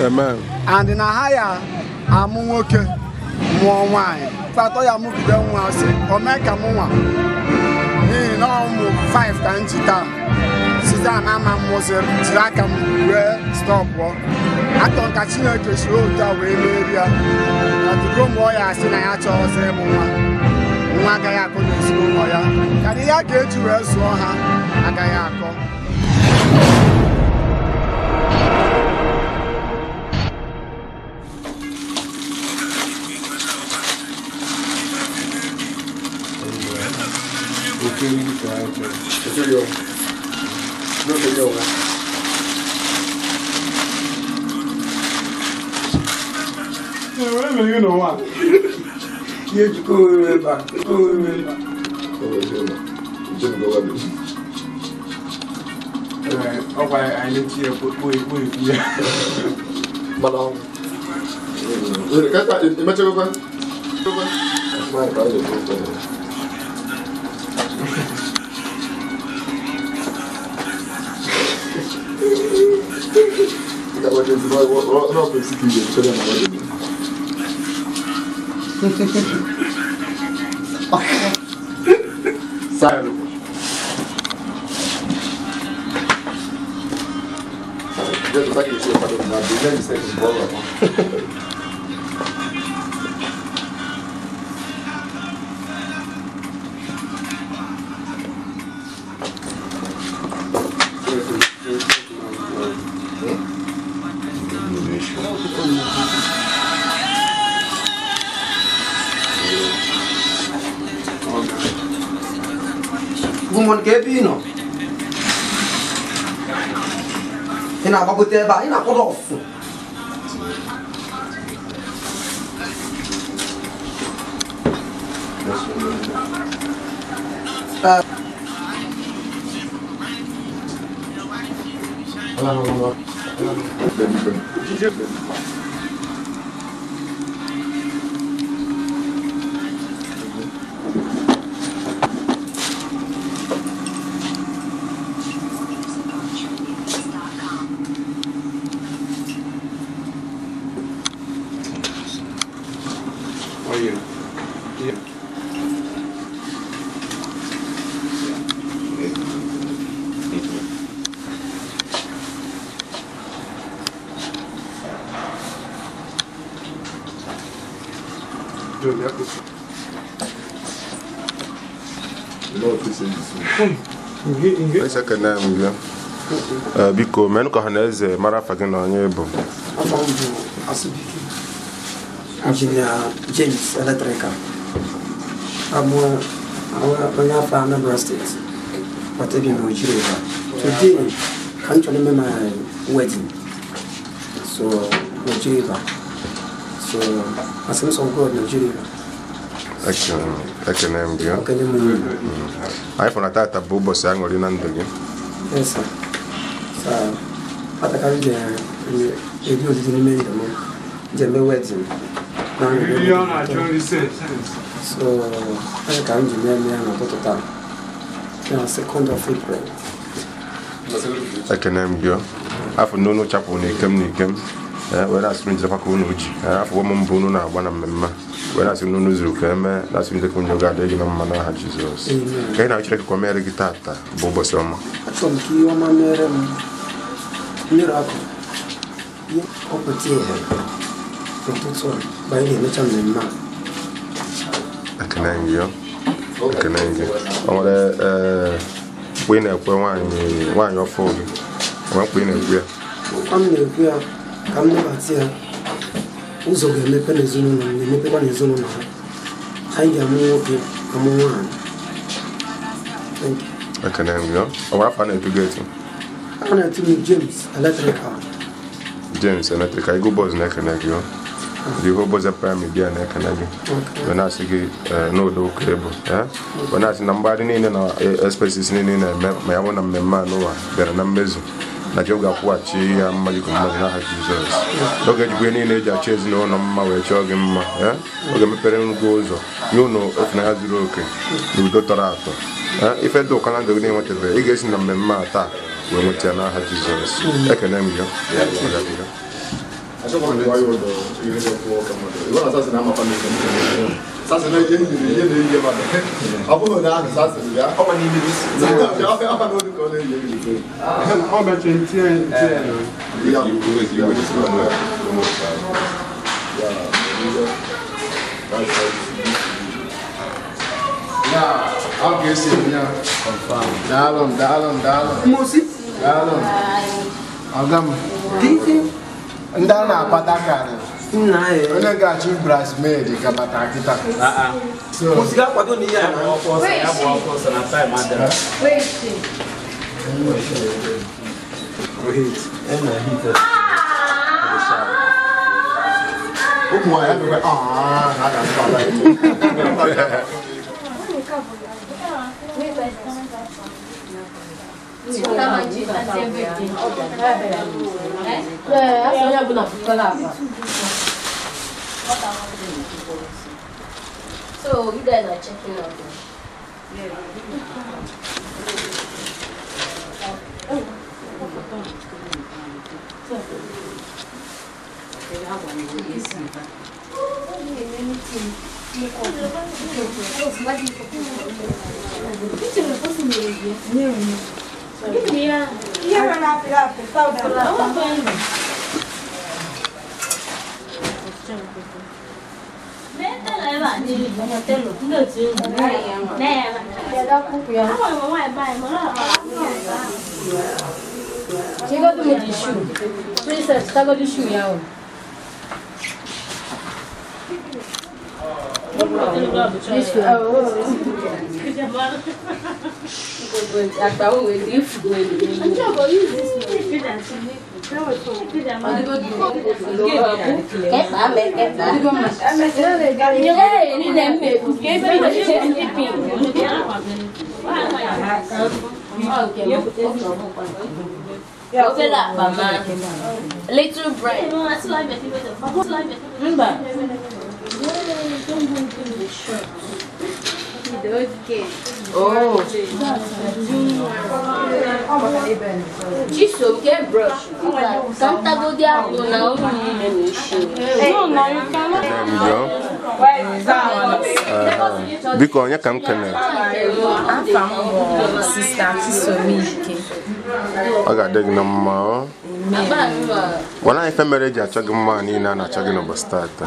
Amen. And in a higher, I'm working more wine. But I am moving down once or make a more. No 5 times. Sister, I'm was a track and stop. I don't catch you to slow down area. And to go more, I still have to say more. Magayako is no. Can you get to us? Agayako. You know what? You go remember. I need to put Malong. Just like you should have done that. The next thing is ball. Gumon kebino. Ina babuteba, ina kodofu. Biko men ko haneze mara fagin onye bụ Engineer James Electrical. I'm a farmer in State. But even Nigeria. Today, can't remember my wedding. So Nigeria. So as soon as I go to Nigeria. I found a tata bobo sang or in under you. Yes, sir. So, what I can do, you do the minimum. The wedding. So, I can do me and total. 2nd of April. I can name you. I've no chapel Nikem. When I spring the Pacunuji, I have woman Bununa, one of them. When I see no news, that's when the Kunyoga, they know Mana Jesus. Can I check Comere Gitata, Bobo Soma? Actually, you are my miracle. You opportunity. By the nature man. I can name you. I can name you. I want to win a one your phone. I want to win a beer. I'm never here. Uzo gemepe nezuno na nemepe kwa nezuno na. Hayi amuoke amuwana. Thank you. I can name you. I want to get you. I want to meet James Electrical. James Electrical. I go boss neck and neck you. The whole boss a prime media neck and neck. When I say no do cable. When I say number in a spaces in my own member no there numbers. Na joga kuachi ya maliko mazina ha Jesus. Doga jibweni ne ja chezi no na mama we choge mama, Oga mepere ngozo. You know if na haziro okay. Du doctorato. If do kana do ne whatever. Igesi na mema ta we mutiana ha Jesus. Ekenem yo. I don't want to why you do you know for come. You want to say na mapa me. Sasa na yeye ndiye baba. Hapo ndo sasa ya. Kama ni mimi. Hapa ndo niko na yeye. How about you? Yeah. I'll guess it now. Confirm. Dalom. Mosi. Dalom. Agam. Titi. Ndana patakane. Nae. Ona gachi bridesmaid kabata kita. So. Musika kwado ni ya na office ya bo office na time madam. Wait. And I hit it. So you guys are checking out. Little bread. Oh. Just get brush. Sometimes go there now. No, you cannot. Because you can I got the number. When I found marriage, I took money and I took no start. I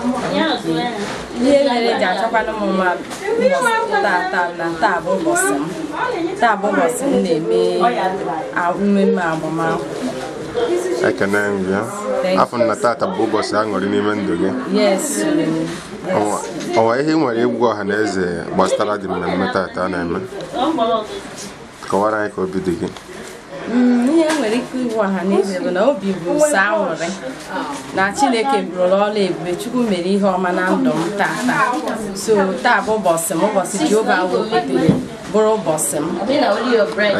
can name you. I found that a bobo sang or in yes. Oh, I hear what you go and as a bastard in the meta. Kawaii could be digging. Nwere ike iwu ọha na eze bụ na obi bụ saa nwere na Chineke bụrụ ọla ebube Chukwu mere ihe ọma na ndụ m taa so taa bụ ụbọchị m ụbọchị Jehova wepụtara bụrụ ụbọchị m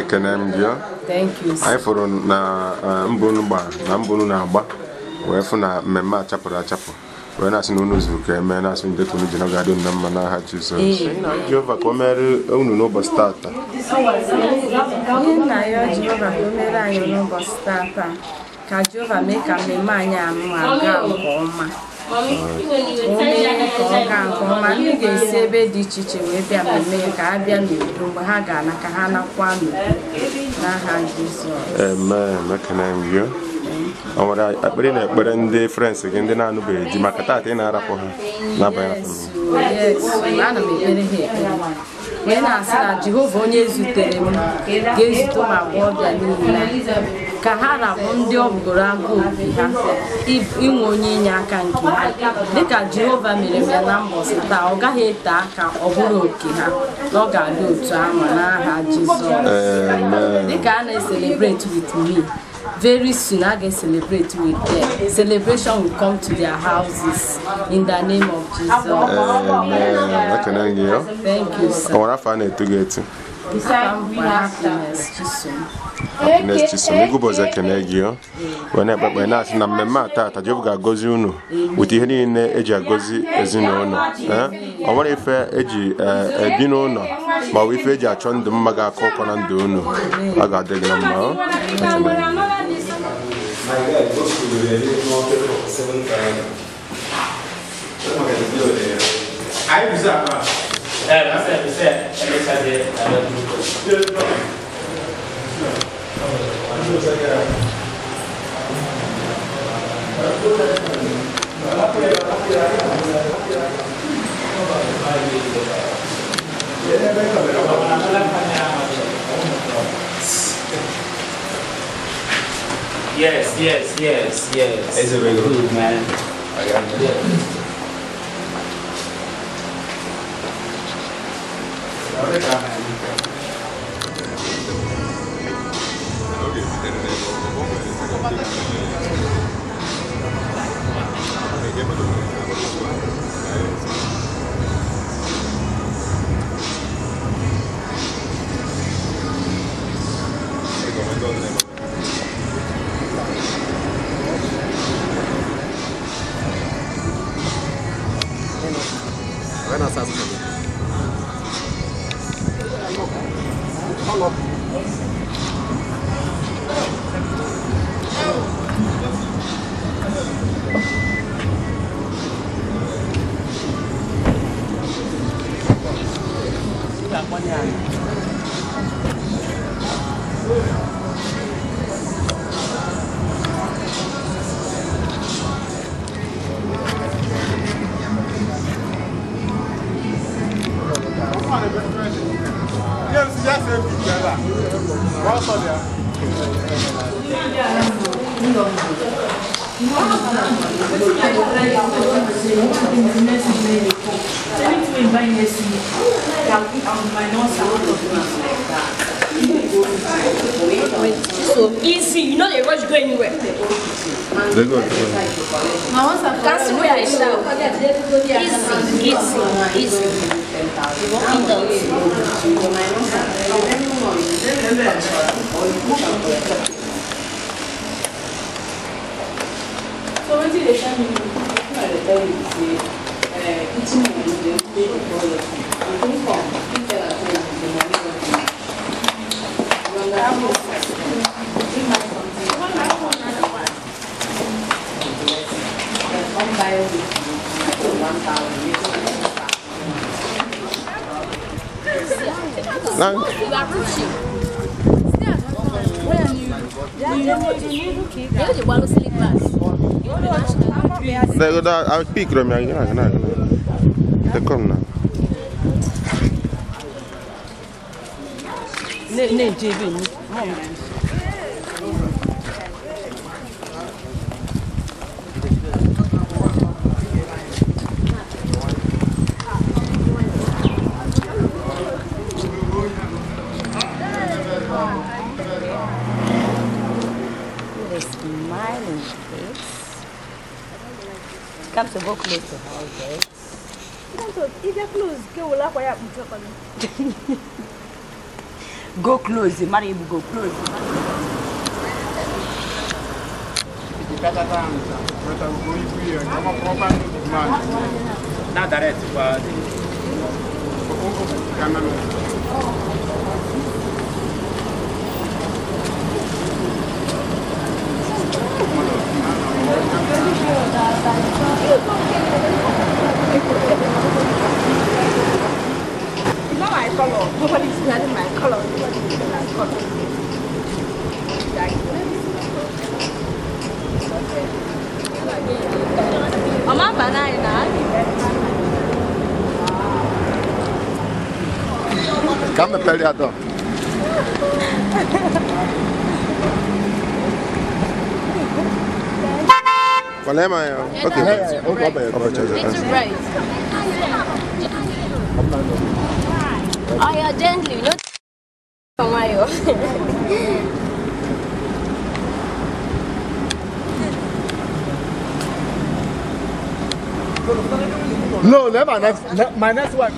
ekene m gị thank you anyị fụrụ na mbunu gba na mbunu na-agba wee fụ na mmemme achapụrụ achapụ wee na-asị na unu zuru ka eme na-asị ndị tụrụ ji na ga-adị na mma n'aha Jizọs Jehova ka o mere unu n'ụbọchị taata nna ya Jehova ka o mere anyị n'ụbọchị taata ka Jehova mee ka mmemme anyị aga nke ọma o mee ka ọ gaa nke ọma ndị ga-esi ebe dị iche iche wee bịa mmemme ka ha bịa n'udo mgbe ha ga-ana ka ha nakwa n'aha Jizọs amen ekene m Our ekpere ndị friends gị ndị na-anụbeghị di maka taata ị na-arapụ ha n'abalị ana m ekpere ha ekpere wee na-asị na Jehova onye zutere m ga-ezute ma gwa ọbịa niile ka ha rabụ ndị ọ bụgoro agụ obi ha inwe onye inye aka nke ha dịka Jehova mere m ya na mbọsị taa ọ gaghị ete aka ọ bụrụ oke ha na ọ ga-adị otu ahụ n'aha Jizọs dịka a na-celebrate with me very soon I can celebrate with them. Celebration will come to their houses in the name of Jesus. Thank you, sir. I want to find it to get happiness, Jesus. Happiness, Jesus. We go both can egg when I ask na mmemme taa Jehova ga-agọzi unu with ihe niile eji agọzi ezinụlọ ọ nwere ife eji ebi n'ụlọ ma ọ bụ ife eji achọ ndụ mma ga-akọ ụkọ na ndụ unu a ga-adị gị na mma Yes. It's a very good man. I got it. When I start So easy, you know they rush go anywhere. they go. Can't see where I shout. Easy. So when they tell me, I tell you say, eating the day before you think from people at home the money. When I have come buy with 1,000. Now, You are rushing. You the one who slippers. I'll speak from you. They come now. Smiling face. Come to go close to her, okay? Go close, Mary, go close. Not direct, but It's not my color. Nobody's wearing my color. Nobody's wearing my color. Mama banana. Come and tell you. Well, am I? Okay. It's right. Oh, yeah, gently. Not No, never. My next one.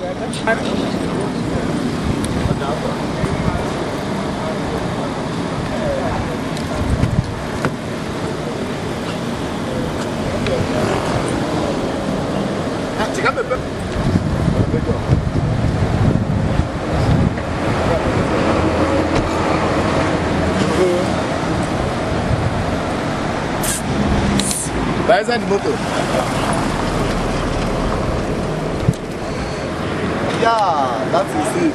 Where is that motor? Yeah, that is it.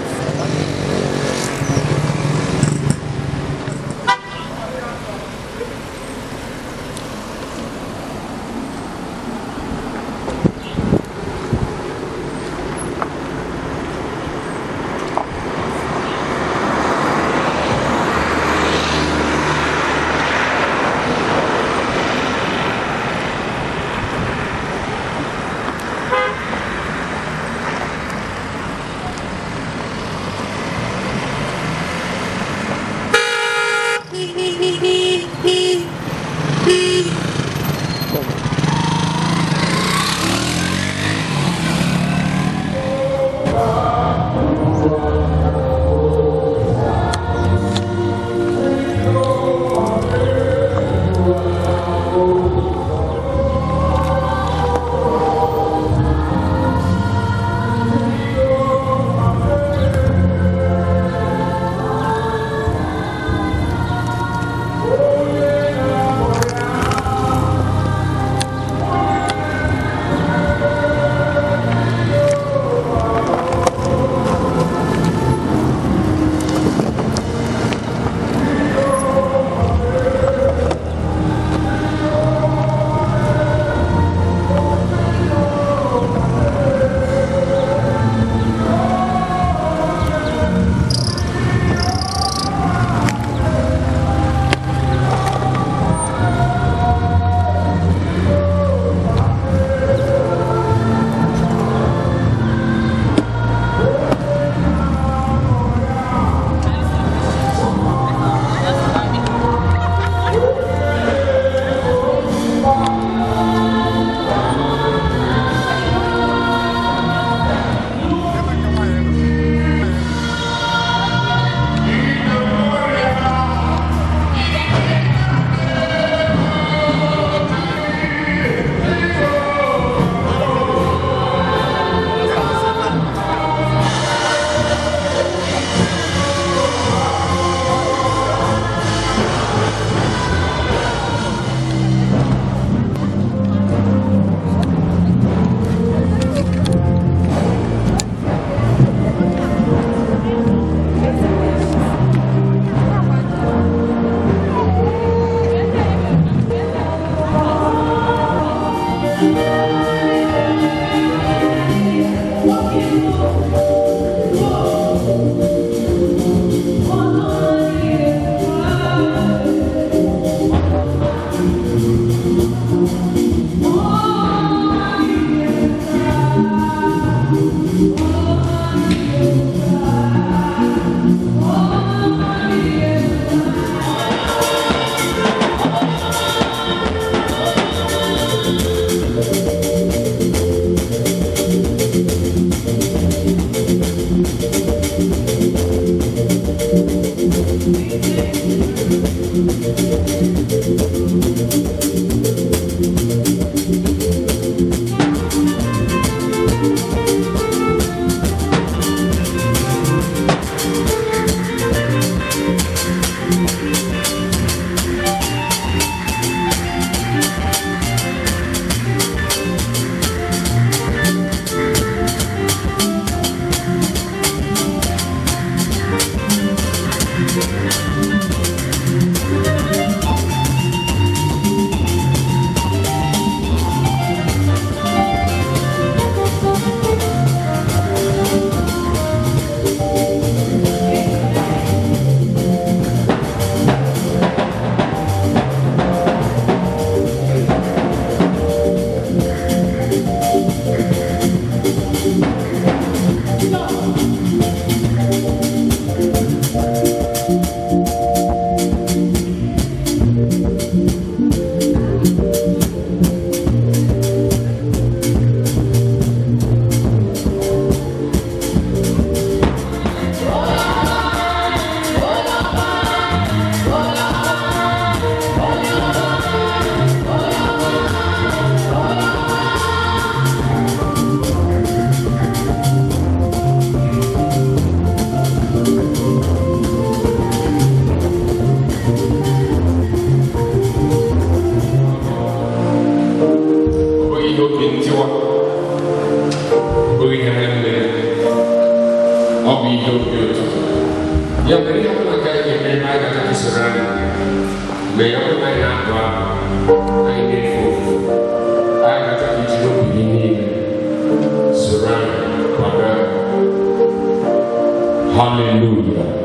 Hallelujah.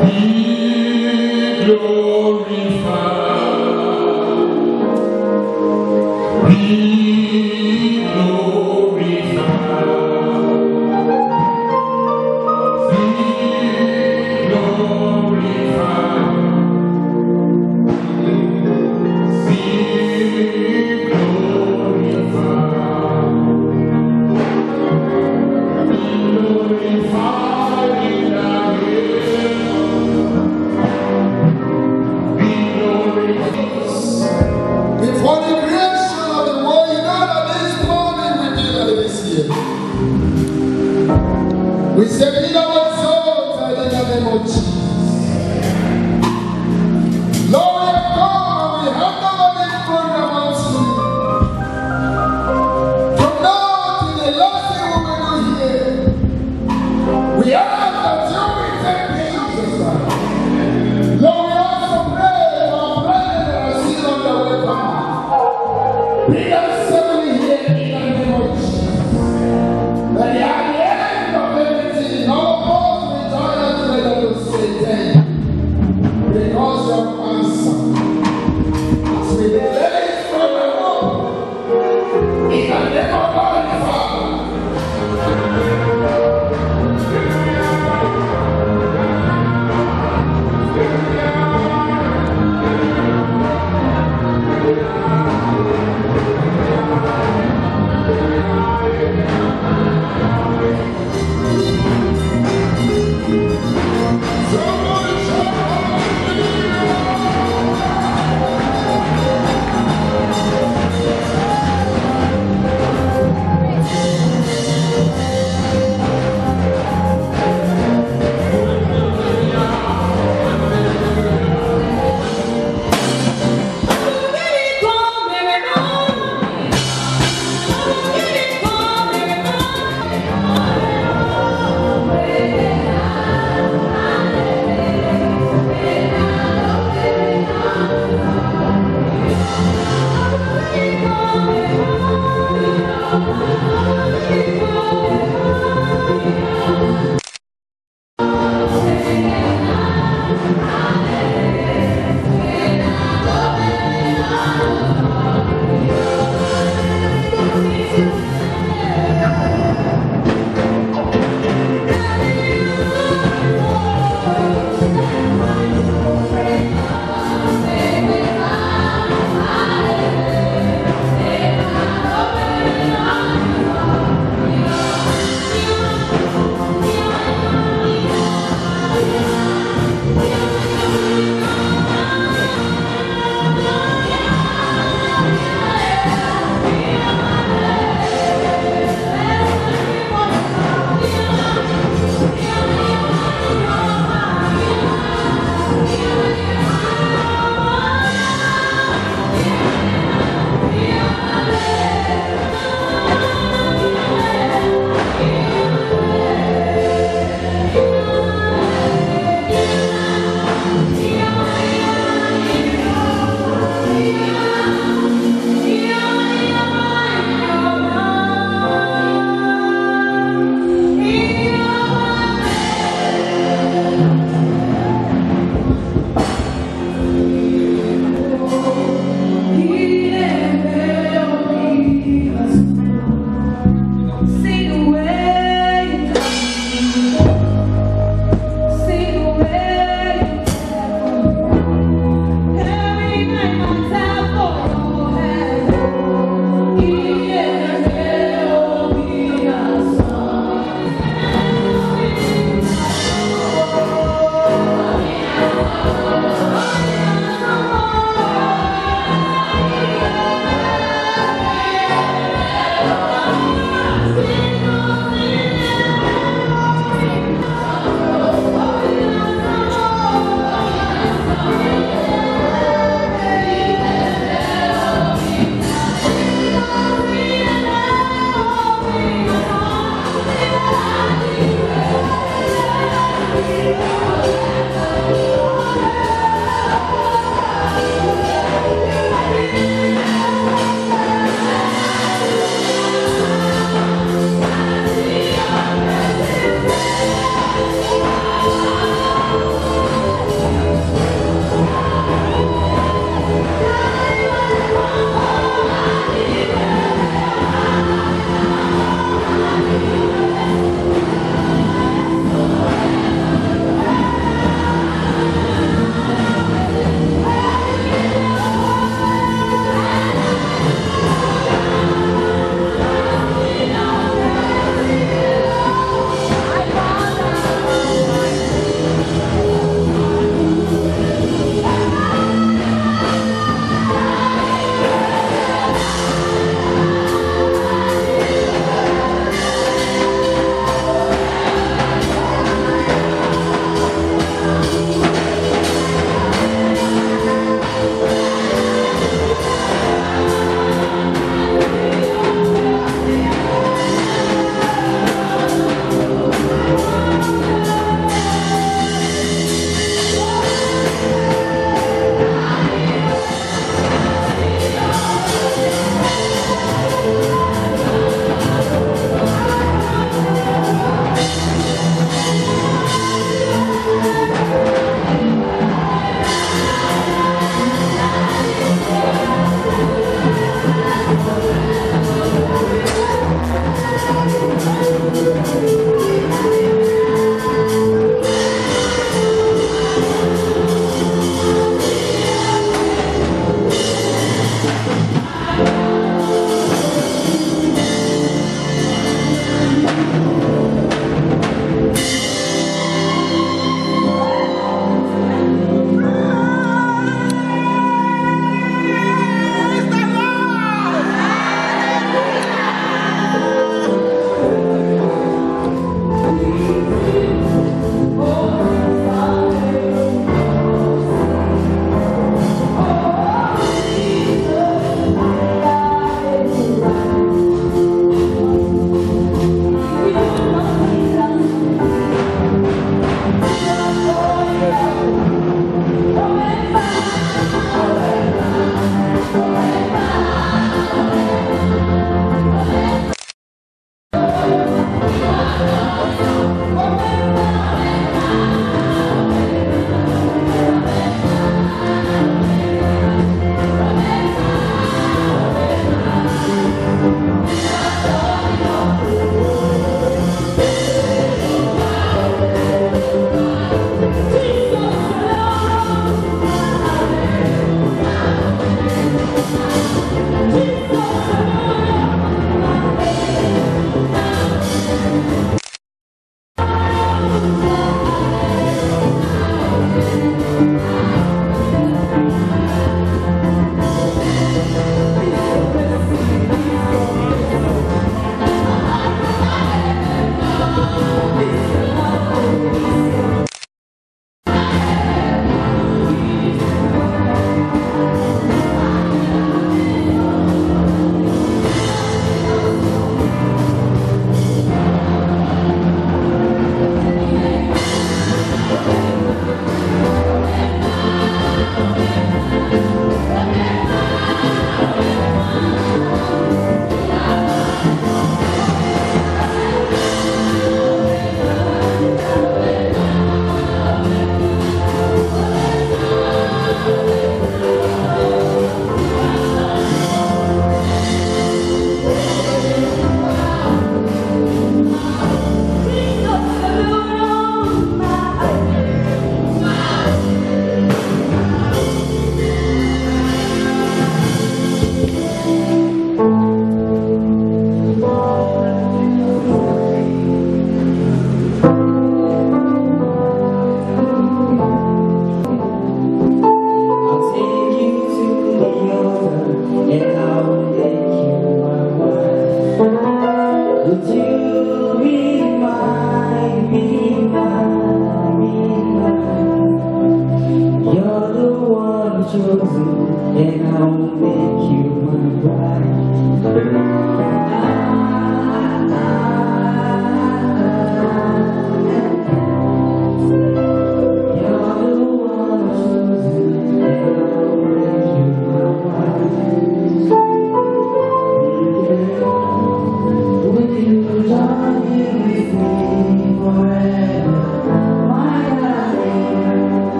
Be glorified. Be glorified. Be glorified. Be Before the creation of the world, you know that this morning we did like this year. We say, be thou exalted in the name of Jesus. Lord, we have come and we have never been program unto you. From now to the last thing we will do here, we ask that you will take Jesus. Lord, we also pray for our brethren that are still on their way back. Bring us safely here in the name of Jesus. That at the end of everything, all of us will join us together to say thank you. Because you have answered. As we delay from the Lord, in the name of God the Father.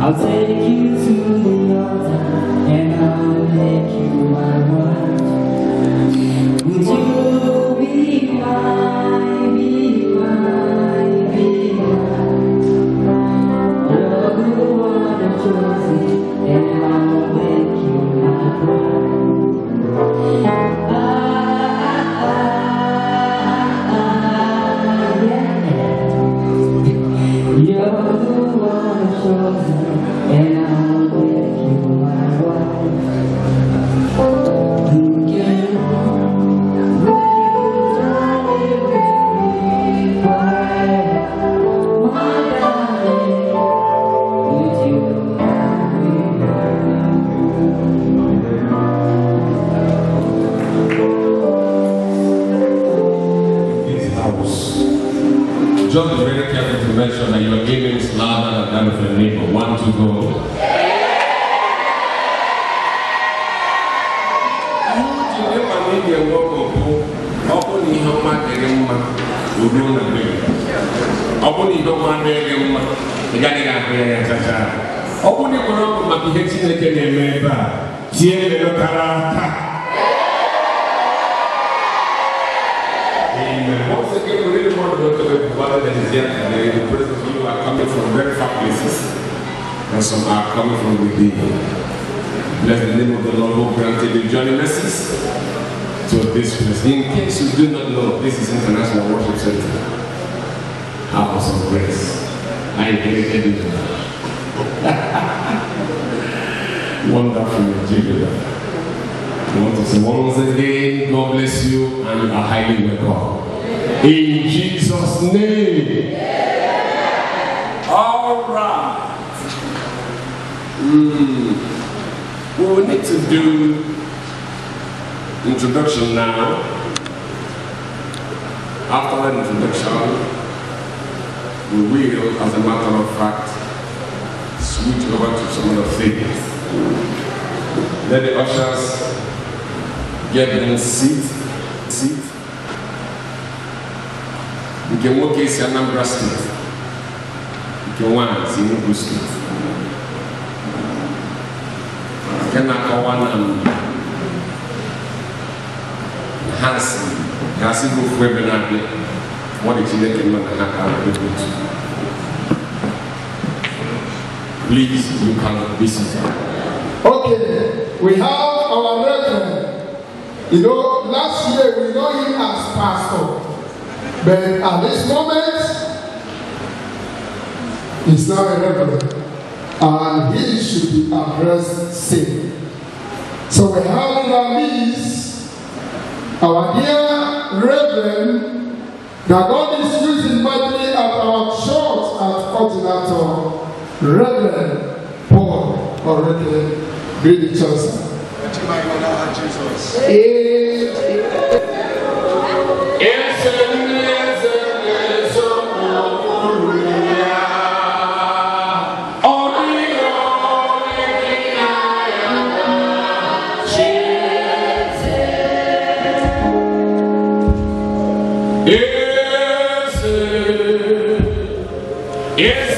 I'll take you to the altar and I'll make you my wife. Would you be mine, be mine, be mine? You're the one I've chosen and I'll make you my bride. You're the one I've chosen, and I'll make you my wife. Would you die with me, my darling? Would you marry me? This house. John is very careful to mention that your amen is louder than that of your neighbor. 1, 2, go. Amen. Once again, we really want to welcome everybody that is here today. The presence of you are coming from very far places, and some are coming from within. Bless the name of the Lord who granted you journey mercies to this place. In case you do not know, this is International Worship Center, House of Grace. I inherited it. Wonderful, Jesus. I want to say once again, God bless you, and you are highly welcome. In Jesus' name. All right. We will need to do introduction now. After that introduction, we will, as a matter of fact, switch over to some other things. Let the ushers get them seat. You can walk in Anambra Street. You can walk in Enugu Street. You can go one Hansen. Hansen go for Benadi. What is it that please, you can be seated. Okay, we have our reverend. You know, last year we know him as pastor, but at this moment, he's now a reverend, and he should be addressed same. So we have in our midst our dear reverend that God is using mightily at our church at Continental, Reverend Paul, or Reverend Grady Johnson. Yeah.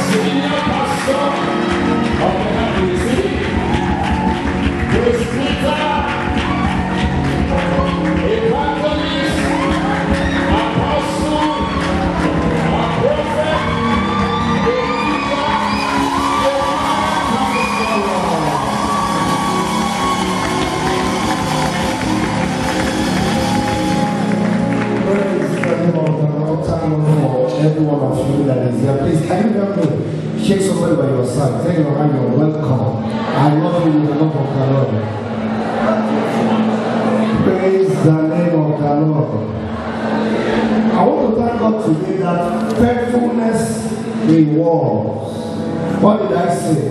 Senior pastor of the Catholic City, presbyter, evangelist, apostle, a prophet, a teacher, a counselor. Praise the Lord, the Lord, time for every one of you that is here. Please, can you help me shake somebody by your side? Tell your hand you're welcome. I love you with the love of the Lord. Praise the name of the Lord. I want to thank God today that faithfulness rewards. What did I say?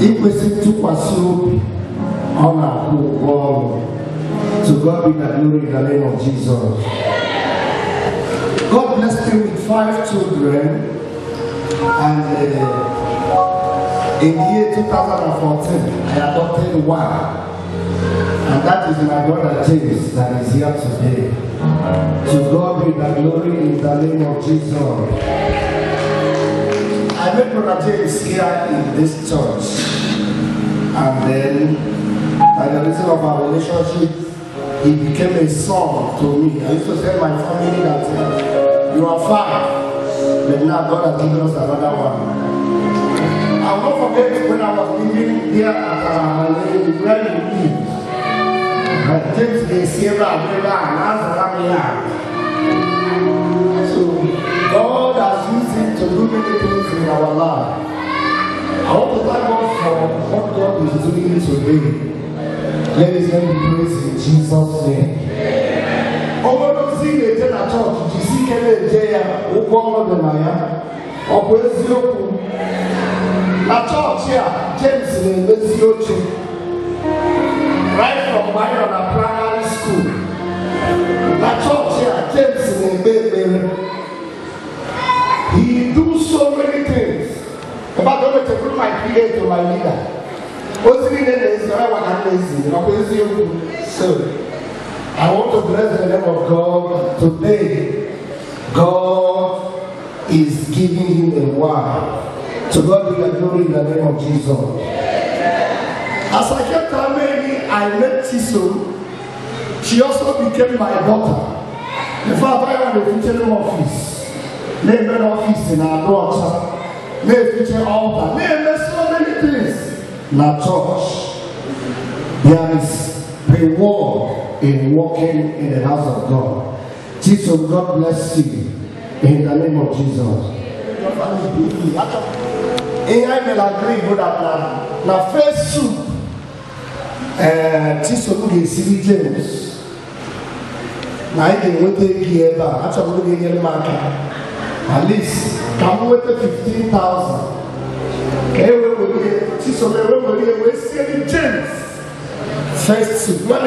If we seek to pursue honor, glory, to God be the glory in the name of Jesus. God blessed me with 5 children, and in the year 2014, I adopted one, and that is my brother James that is here today. To God be the glory in the name of Jesus. I met brother James here in this church, and then by the reason of our relationship, he became a son to me. I used to tell my family that you are 5, but now God has given us another one. I will not forget when I was living here at where we live. James is here and so God has used him to do many things in our life. I want to thank God for what God is doing today. Let his name be praised in Jesus' name. Over the sea, they tell a church, you see, can they tell who call the Maya? Or where's the open? A church here, James in the Messiochi. Right from Mayona Primary School. A church here, James in the Baby. He do so many things. If I don't want to put my PA to my leader. So, I want to bless the name of God today. God is giving him a wife. To God be the glory in the name of Jesus. As I kept telling I met Chisom. She also became my daughter. The father had a future office. They made office in our daughter. They future altar. They made so many things. Now, church, there is reward in walking in the house of God. Jesus, God bless you in the name of Jesus. I will agree with that. Now, first soup, Jesus will be James. Now, I can wait a year back. Actually, we're going to market. At least, come with the 15,000. We're seeing James. First, when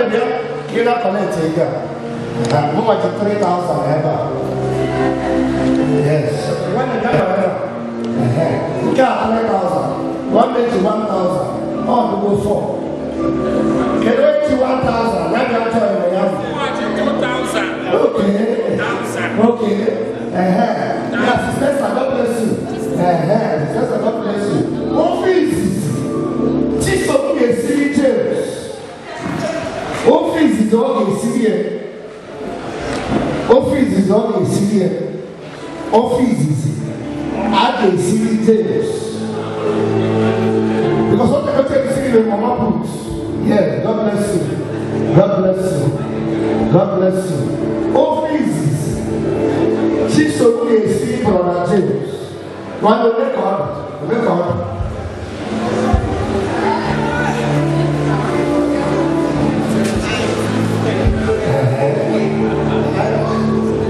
you're not connected, how much 3,000 ever? Yes. When you got 3,000, 1 day to 1,000, all to go 4. Can you wait to 1,000? When you're trying to 2,000. Okay. 1,000. Okay. Yes, Sister, God bless you. Sister, God bless you. Office. Jesus is serious. Office is all serious. Office is all serious. Office is at a serious. Because what the country is saying, Mama Poots. Yeah, God bless you. God bless you. God bless you. Office is Jesus is serious, Brother James. One the record.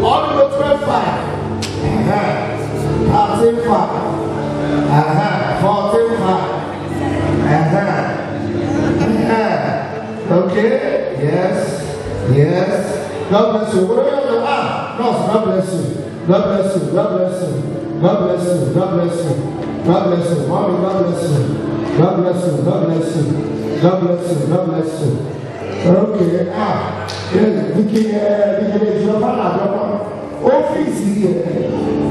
All the 12 5. 13 5. 14 5. Okay? Yes. God bless you. What are you doing? No, God bless you. God bless you. God bless you. God bless you. God bless you. God bless you. Mommy, God bless you. God bless you. God bless you. God bless you. God bless you. Okay, Vicky is your father. Office here.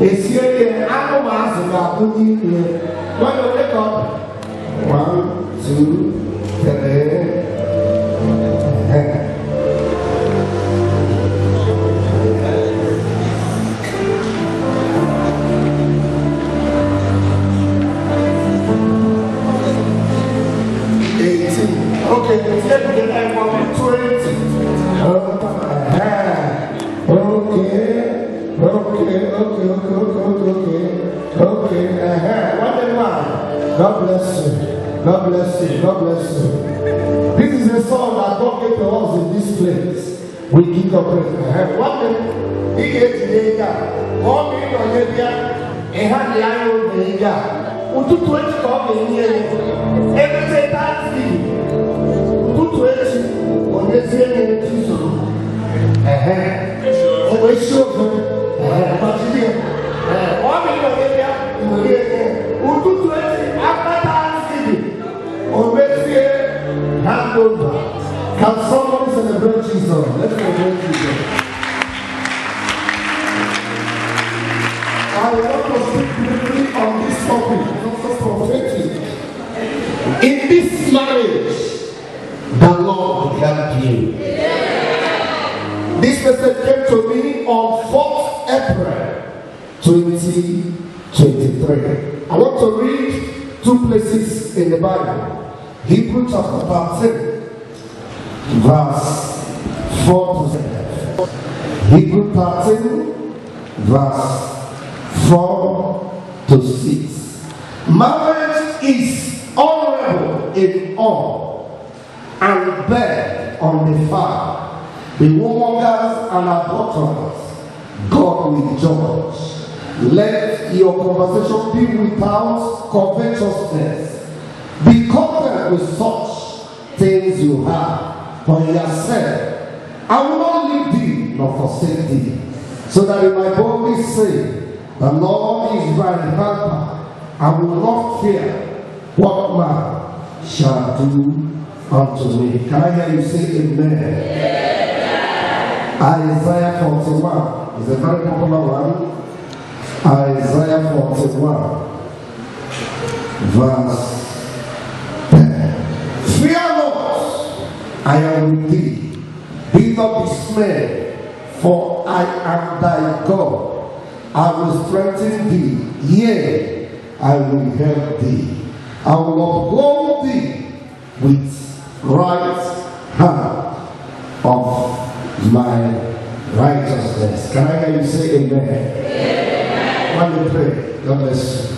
It's here. I'm going to ask you here. What do you wake up? 1, 2, 3. 18. Okay, let's get to the time of 20. God bless you. God bless you. God bless you. This is a song that God gave to us in this place. We give up praise. One day, he gave today, all me on the area, and had the iron of the area. We took 20 of the year. Every day, Thanksgiving. We took 20 on the same Jesus. Oh, we show them. But you know, all me on the area, you will hear. We took 20 after Thanksgiving. On Wednesday, hand over. Can somebody celebrate Jesus? Let's celebrate Jesus. I want to speak briefly on this topic, also prophetic. In this marriage, the Lord will help you. This message came to me on 4th April 2023. I want to read 2 places in the Bible. Hebrews chapter 13, verse 4 to 7. Hebrews 13, verse 4 to 6. Marriage is honorable in all and bad on the fire. The whoremongers and adulterers, God will judge. Let your conversation be without covetousness. Be content with such things you have. For he has said, I will not leave thee nor forsake thee. So that in my boldly say, the Lord is my helper. I will not fear what man shall do unto me. Can I hear you say amen? Isaiah 41 is a very popular one. Isaiah 41, verse 10. Fear not, I am with thee. Be not dismayed, for I am thy God. I will strengthen thee, yea, I will help thee. I will uphold thee with right hand of my righteousness. Can I hear you say amen? When you pray, God bless you.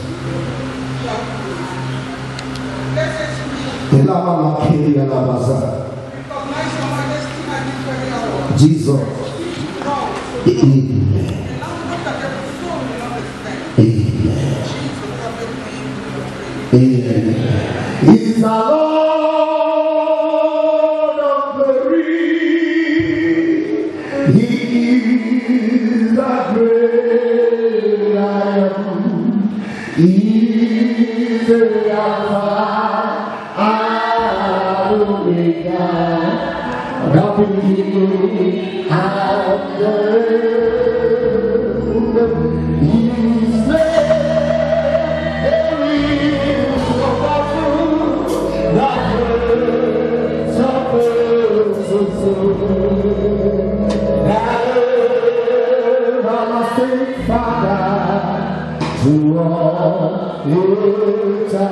Jesus. Amen. Amen. Amen. He's the Lord of glory. He is the great I am. He is the Alpha and Omega, the beginning and the end. His name is wonderful, the Prince of Peace, everlasting Father, to all eternity.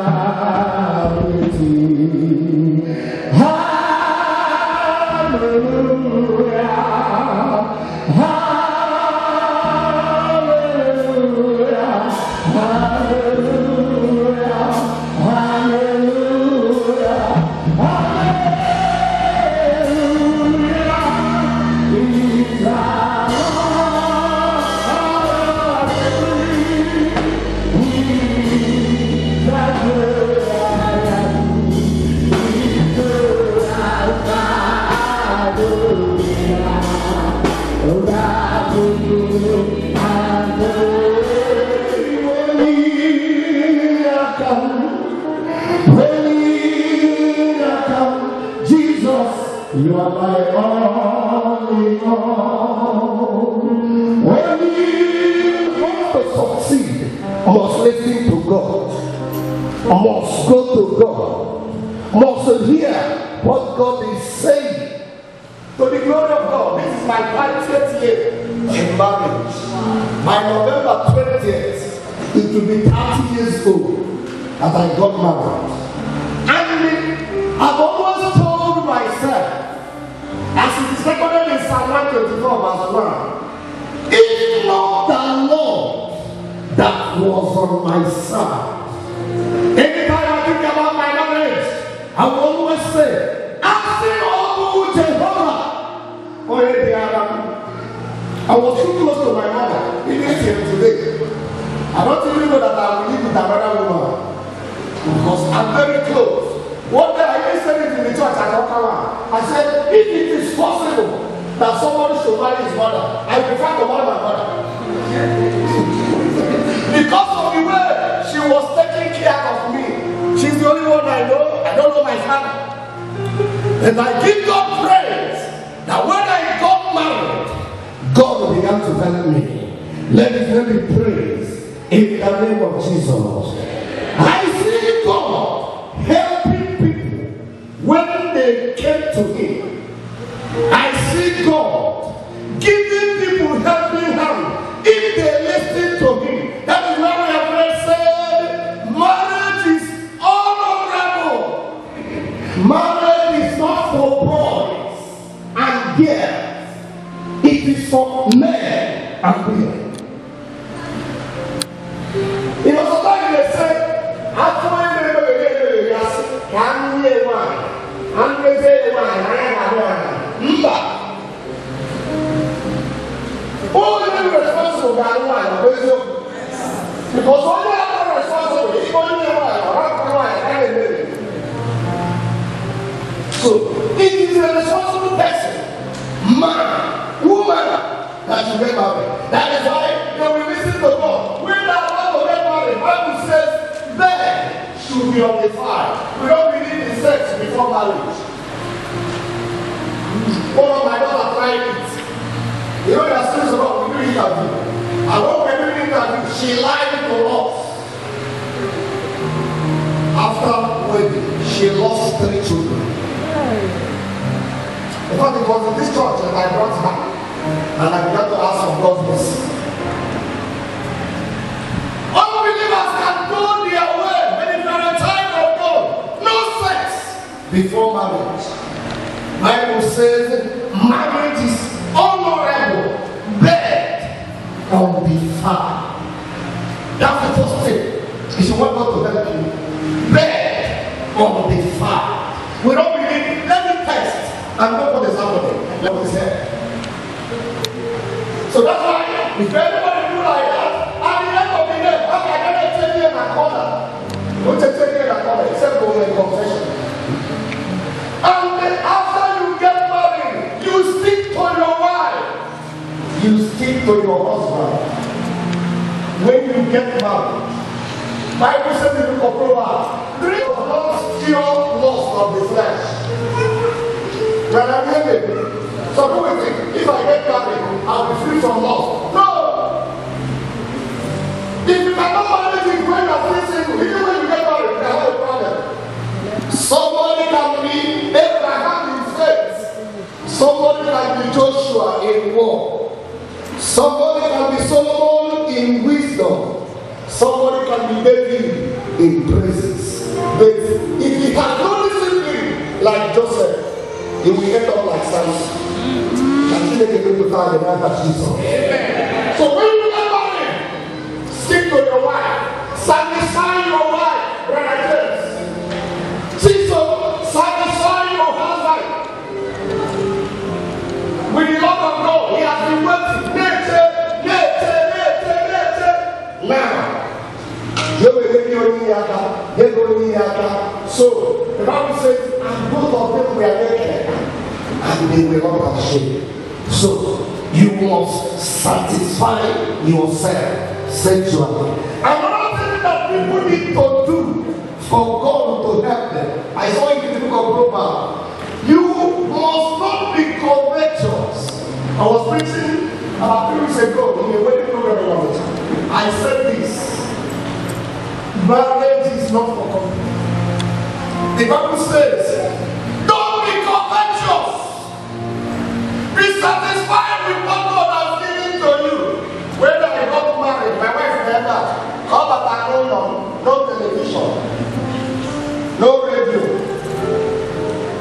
Hallelujah, hallelujah, hallelujah, hallelujah, hallelujah. He's our Lord, He's the great I am. He's the Alpha and Omega, the beginning and the end. When He come, Jesus, you are my all in all. When you want to succeed, must listen to God, must go to God, must hear what God is saying. To the glory of God, this is my 30th year in marriage. My November 20th, it will be 30 years old that I got married. And I've always told myself, as it is recorded in Psalm 124 verse 1, if not the Lord that was on my side. Anytime I think about my marriage, I will always say, asking all Jehovah. Oh, I was too close to my mother, even till today. I don't even know that I will live with another woman. Because I'm very close. One day I even said it in the church at Okawa. I said, if it is possible that somebody should marry his mother, I prefer to marry my mother. Because of the way she was taking care of me. She's the only one I know. I don't know my father. And I give God praise that when I got married, God began to help me. Let his name be praised in the name of Jesus. I see God helping people when they came to him. I see God giving people helping hand if they listen to him. That is why we have said marriage is honorable. Marriage is not for boys and girls. It is for men and women. You know, sometimes they say, only responsible guy because only other responsible is only so it is a responsible person, man, woman, that you get married. That is why you will listen to God. When that one will get married, the Bible says men should be undefiled. We don't believe in sex before marriage. One of my daughter tried it. You know, there are things about we do interview. And when we do interview, she lied to us. After wedding, she lost 3 children. In fact, it was in this church that I brought back. And I began to ask for God's mercy. Unbelievers can go their way when it's not a time of God. No sex before marriage. Bible says marriage is honorable, bed undefiled. That's the first thing. If you want God to help you, bed undefiled. We don't believe. Let me test and know what is happening. Let me say. So that's why if anybody do like that, at the end of the day, I'm going to take you in a corner. Don't take you in a corner except for your confession. And after you get married, you stick to your wife. You stick to your husband. When you get married, Bible says in the book of Proverbs, drink of not pure lust of the flesh. When I'm living, some people think if I get married, I'll be free from lust. No! If you cannot manage it when you're free single, even when you get married, you can have a problem. Somebody can be Abraham in faith. Somebody can be Joshua in war. Somebody can be Solomon in wisdom. Somebody can be David in praises. But if he has no discipline like Joseph, he will end up like Samson. And he make a good to find the life of Jesus. So when you get married, stick to your wife. Satisfy your wife, brother James. Jesus, satisfy your husband. With the love of God, he has been waiting. Now, so the Bible says, and both of them were naked, and they were not ashamed. So you must satisfy yourself sexually. Another thing that people need to do for God to help them, I saw it in the book of Proverbs. You must not covetous. I was preaching about 3 weeks ago in a wedding program of it. I said this: marriage is not for company. The Bible says, don't be covetous. Be satisfied with what God has given to you. When I got married, my wife never called up and no television, no radio,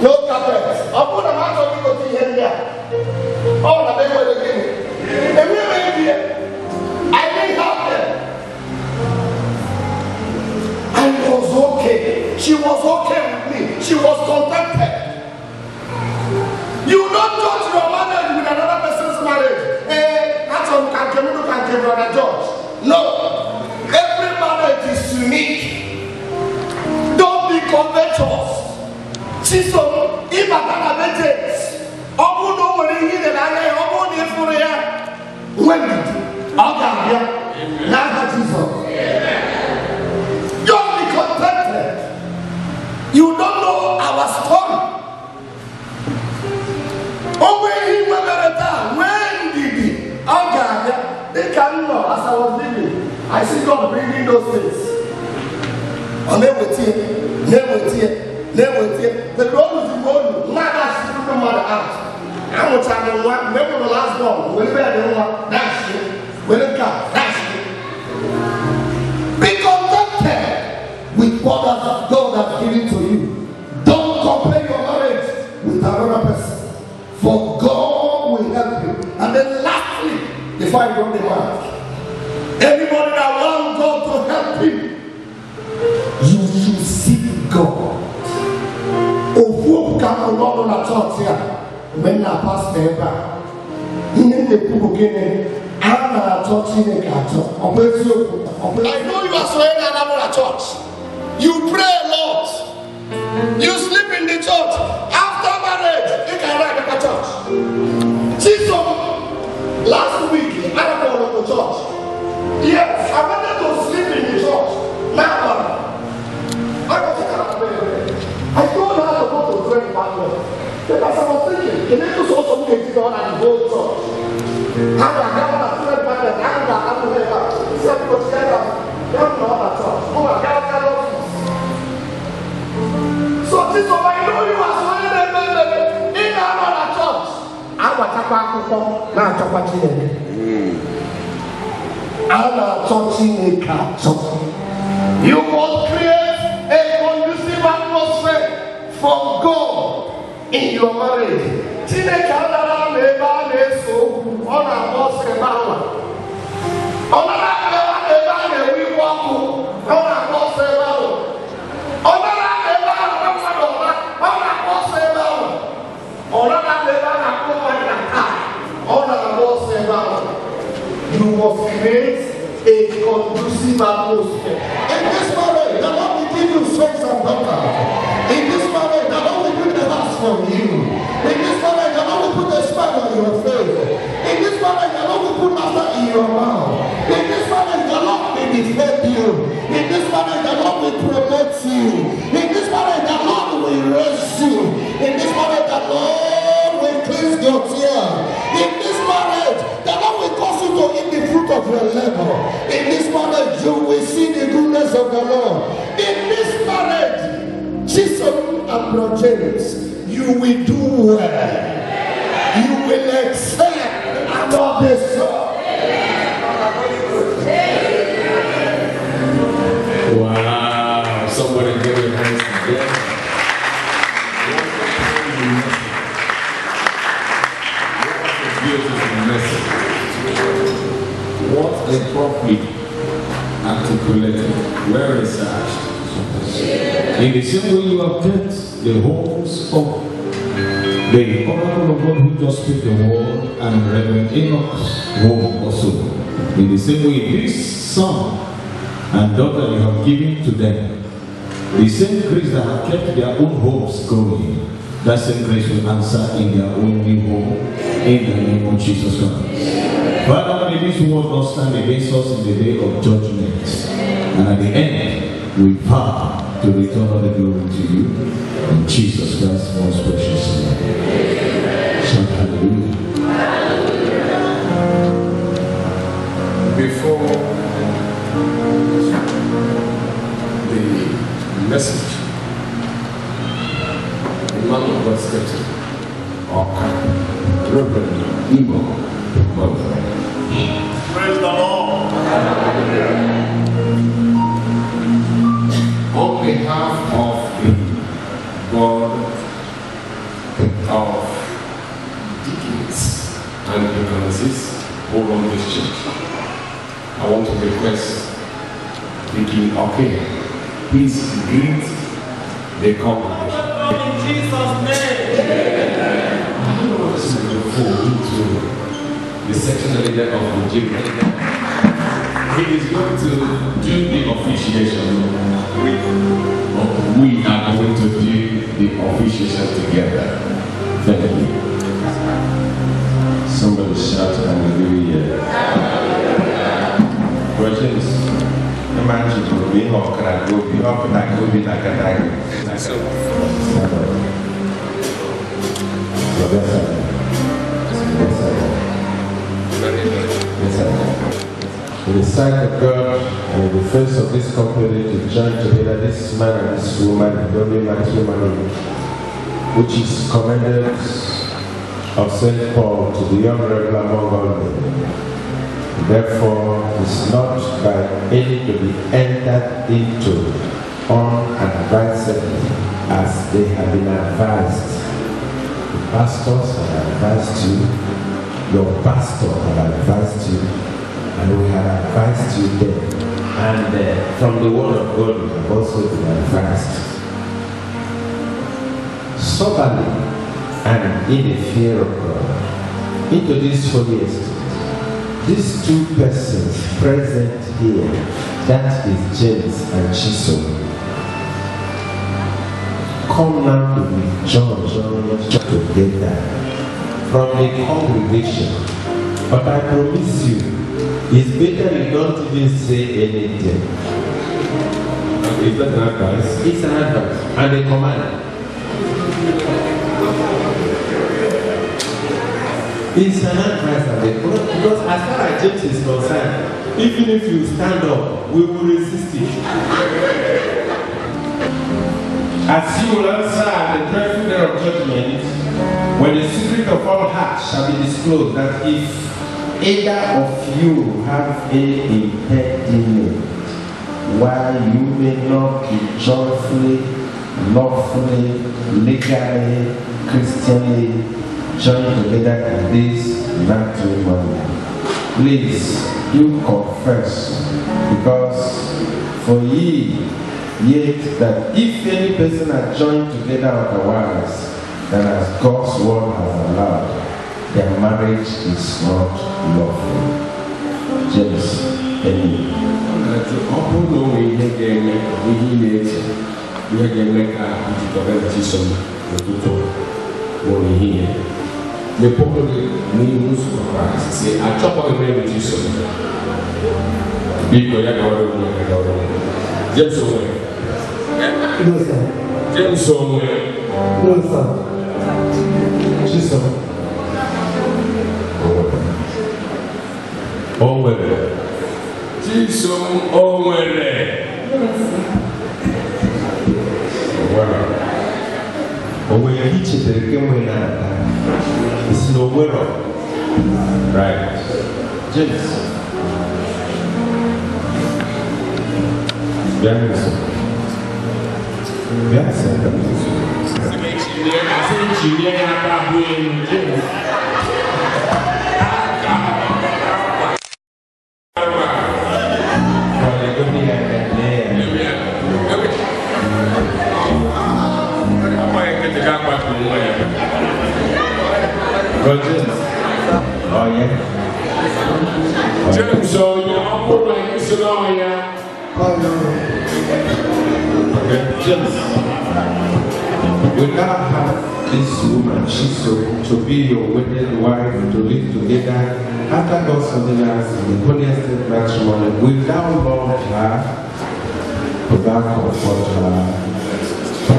no carpet. I'm going to have to go to here. All the way again. And we were here. I didn't have them. And it was okay. She was okay with me. She was contented. You don't judge your marriage with another person's marriage. That's on brother George. No. Every marriage is unique. Don't be covetous. She's so immaterial. When did Jesus? Don't be contented. You don't know our story. When did he? They can know as I was living. I see God bringing those things. Never tear. The Lord is the one. Not that she put the mother out. I'm going to tell you what, remember the last one. When they want, that's it. When it comes, that's it. Be contented with what God has given to you. Don't compare your marriage with another person. For God will help you. And then lastly, before I drop the mic, anybody that wants God to help him, you should seek God. Come along on a church here. When I pass the back, in the book again, I'm not touching a cat. I know you are swearing another church. You pray a lot. You sleep in the church. After marriage, you can write a church. See, so last week, I went to the church. Yes, I wanted to sleep in the church. Now, I told her to go to drink one way. Because I was thinking, can I do something to go and go to church? How do I have a friend back there? How do I have to live up? He said, because I don't know that church. Oh, I got so this is why I know you are swearing in another church. I want to come now to watch it. I'm not touching a cat. You must create a conducive atmosphere for God in your marriage. You must create a conducive atmosphere. In this marriage, the Lord will give you sons and daughters. In this marriage, the Lord will bring the house for you. In this marriage, the Lord will put a smile on your face. In this marriage, the Lord will put laughter in your mouth. In this marriage, the Lord will defend you. In this marriage, the Lord will promote you. In this marriage, the Lord will raise you. In this marriage, the Lord will cleanse your tears. In this marriage, the Lord will cause you to eat the fruit of your labor. In this marriage, you will see the goodness of the Lord. In this marriage, Jesus and Brother James, you will do well. You will excel above this. Wow, somebody give your hands together. Beautiful message. What a properly articulated, well researched. In the same way you have kept the homes of the oracle of God who just speak the word and Reverend Enoch's home also. In the same way, this son and daughter you have given to them, the same grace that have kept their own homes going, that same grace will answer in their own new home, in the name of Jesus Christ. Father, may this word not stand against us in the day of judgment, and at the end, we vow to return all the glory to you, in Jesus Christ's most precious name. Shout hallelujah. Reverend Imo Montfort. Praise the Lord. On behalf of the board of deacons and deaconesses who run this church, I want to request Deacon Okay, please greet the congregation. In Jesus' name. The section leader of Nigeria. He is going to do the officiation. We are going to do the officiation together. Thank you. Somebody shout hallelujah. Questions? The man should be or can I go be up and I go be like a tiger. In the sight of God and in the face of this company to join together this man and this woman, godly matrimony, which is commended of St. Paul to the young rebel among all men. Therefore, is not by any to be entered into unadvisedly as they have been advised. The pastors have advised you, your pastor have advised you, and we have advised you then. And from the word of God, we have also been advised. Soberly and in the fear of God, into this holy estate, these two persons present here, that is James and Chisom, come now to be joined together from the congregation. But I promise you, it's better you don't even say anything. Is that an advice? It's an advice and a command. It's an advice and a command because as far as James is concerned, even if you stand up, we will resist it. As you will answer at the dreadful day of judgment, when the secret of all hearts shall be disclosed, that if either of you have any impediment, while you may not be joyfully, lawfully, legally, Christianly joined together in this matrimony, please do confess, because for ye yet that if any person are joined together otherwise than as God's word has allowed, their marriage is not lawful. James, amen. The popular news of Christ say, I chop on the name of Jesus. James Owen. No, sir. James Owen. No, sir. Jesus. Owere. Jesus Owere. Owere hichitere kemgbe na-ata. It's no winner. Right. James. James. Yes, oh yeah. James, so you're up for like this and all, yeah. Oh no. Okay, James. We now have this woman, Chisom, to be your wedded wife, to live together after God's ordinance in the holiest matrimony, without love her, without comfort her,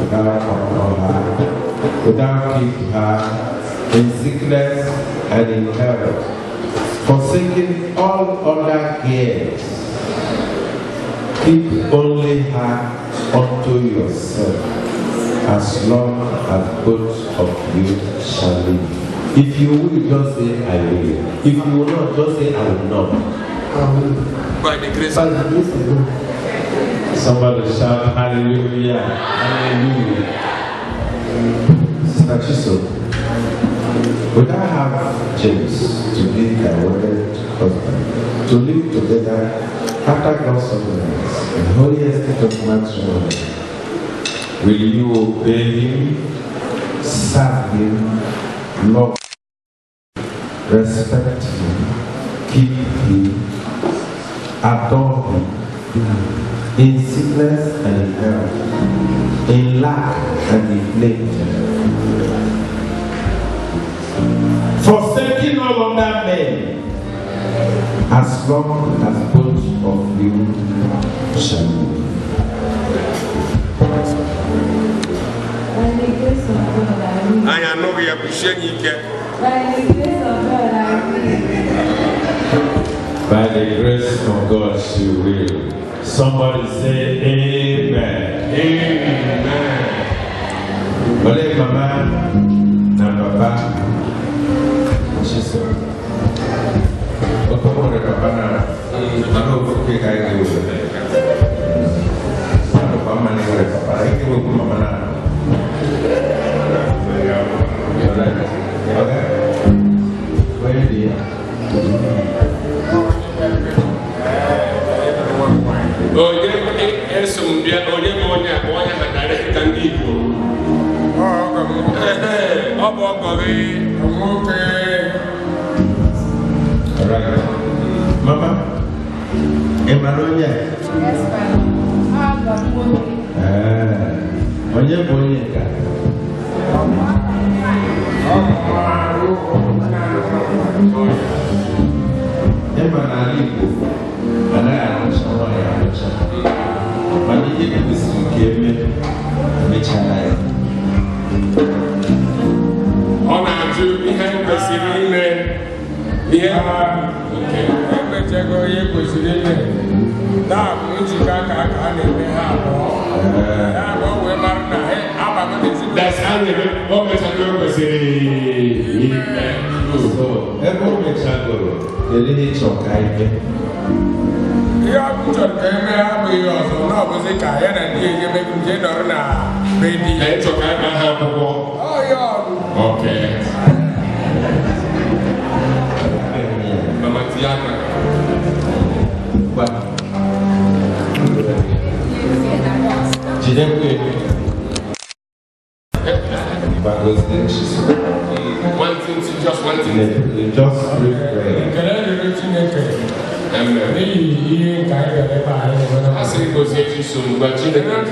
without honor her, without keep her, in sickness and in health, forsaking all other cares. Keep only her unto yourself, as long as both of you shall live. If you will, just say, I will. If you will not, just say, I will not. By the grace of God. Somebody shout, hallelujah. Hallelujah. Sister Chiso, would I have James to be thy wedded husband, to live together after God's ordinance in the holy estate of matrimony? Will you obey him, serve him, love him, respect him, keep him, adore him, in sickness and in health, in lack and in plenty, forsaking all other men, as long as both of you shall live. I know we appreciate you. By the grace of God, she will. Somebody say amen. Amen. Ole mama na papa. She said, "Otomo re papa na, mano fuke kai ke uwe. Mano papa ni re papa, iki wo mama na." Okay. Where do you? Oh, yeah, some beer, oh, yeah, one direct can be. Oh, okay. All right. Mama, Emmanuel. Yes, that's how they always have to say. So, every mechanical, the lady talk, I think. Yeah, I'm just going to have you now, but they can't and you make dinner now. Baby, it's okay, I have to go. Oh, yeah. Okay. Mama Tiana. What? She didn't wait. But was then she said, one thing to just one thing. Just pray. I say it was here too soon, but you know,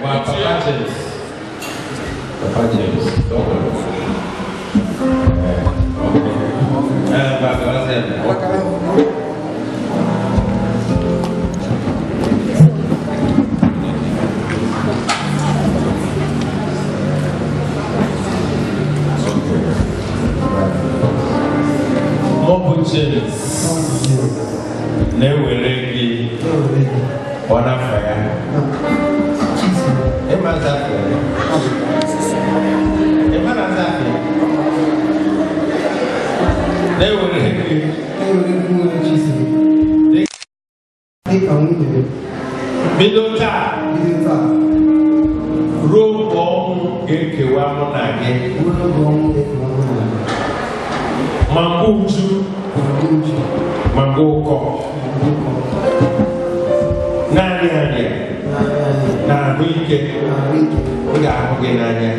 Wow, Papa James. Papa James. Don't worry. Mobile James. Never ready. On a fire. They were Midota Robo Gekewa Monage Mamuju Magoko Nanya Na Wike Nanya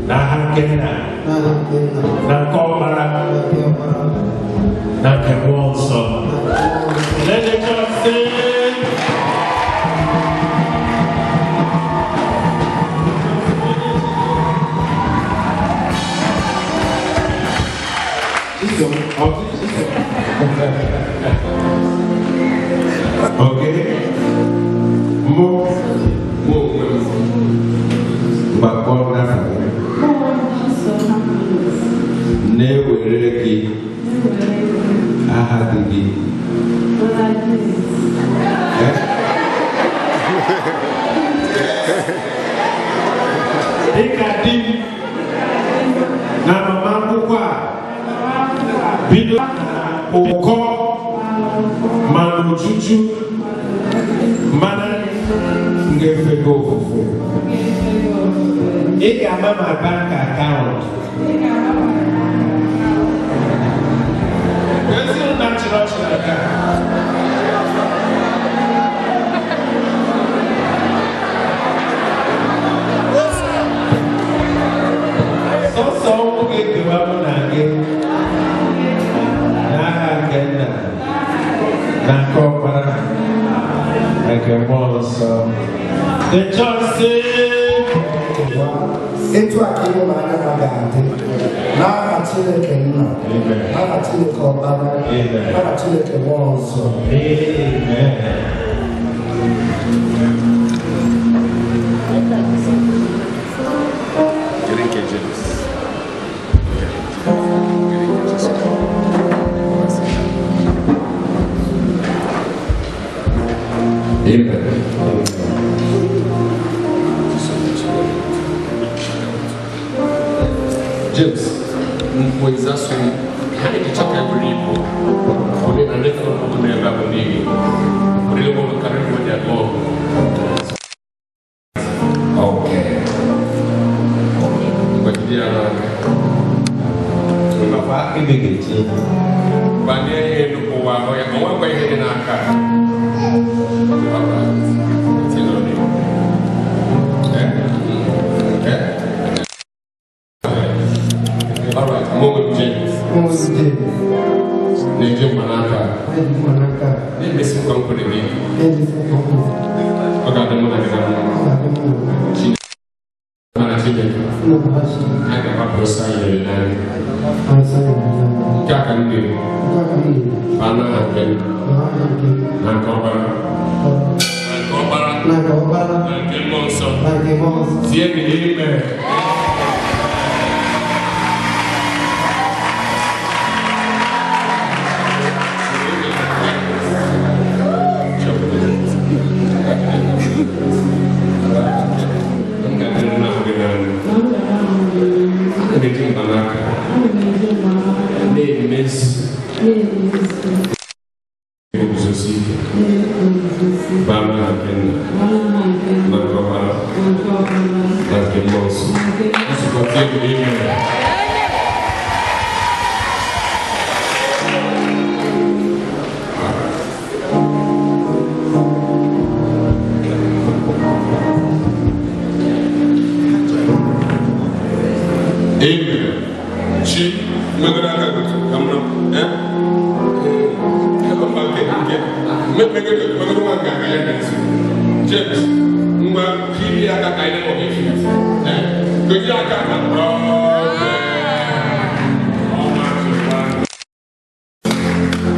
Na Hakena Na Komara Na Kewonso. Let the church sing. Okay? Move. Bakon nafa. Ne wereki. Ahadigi. Ikadi na mama kukwa bido oko maluchuchu mana ngefego fufu. Ika mama bank account. This is natural so okay to happen again. The church said, into a kingdom of Agante. Now, Chile can know. Now, Chile called Baba. Now, Chile can also. Amen. James, when that's when I need to check every people. Only a little will never believe. Really want to carry with their law. Okay. But they are Papa, immediately. But they look over. I want to head in our car. Papa, Name Manaka. Name is Company. Okay, the Manaka. I have a sign and Kakandi. Anna and Nankobara. And Monson.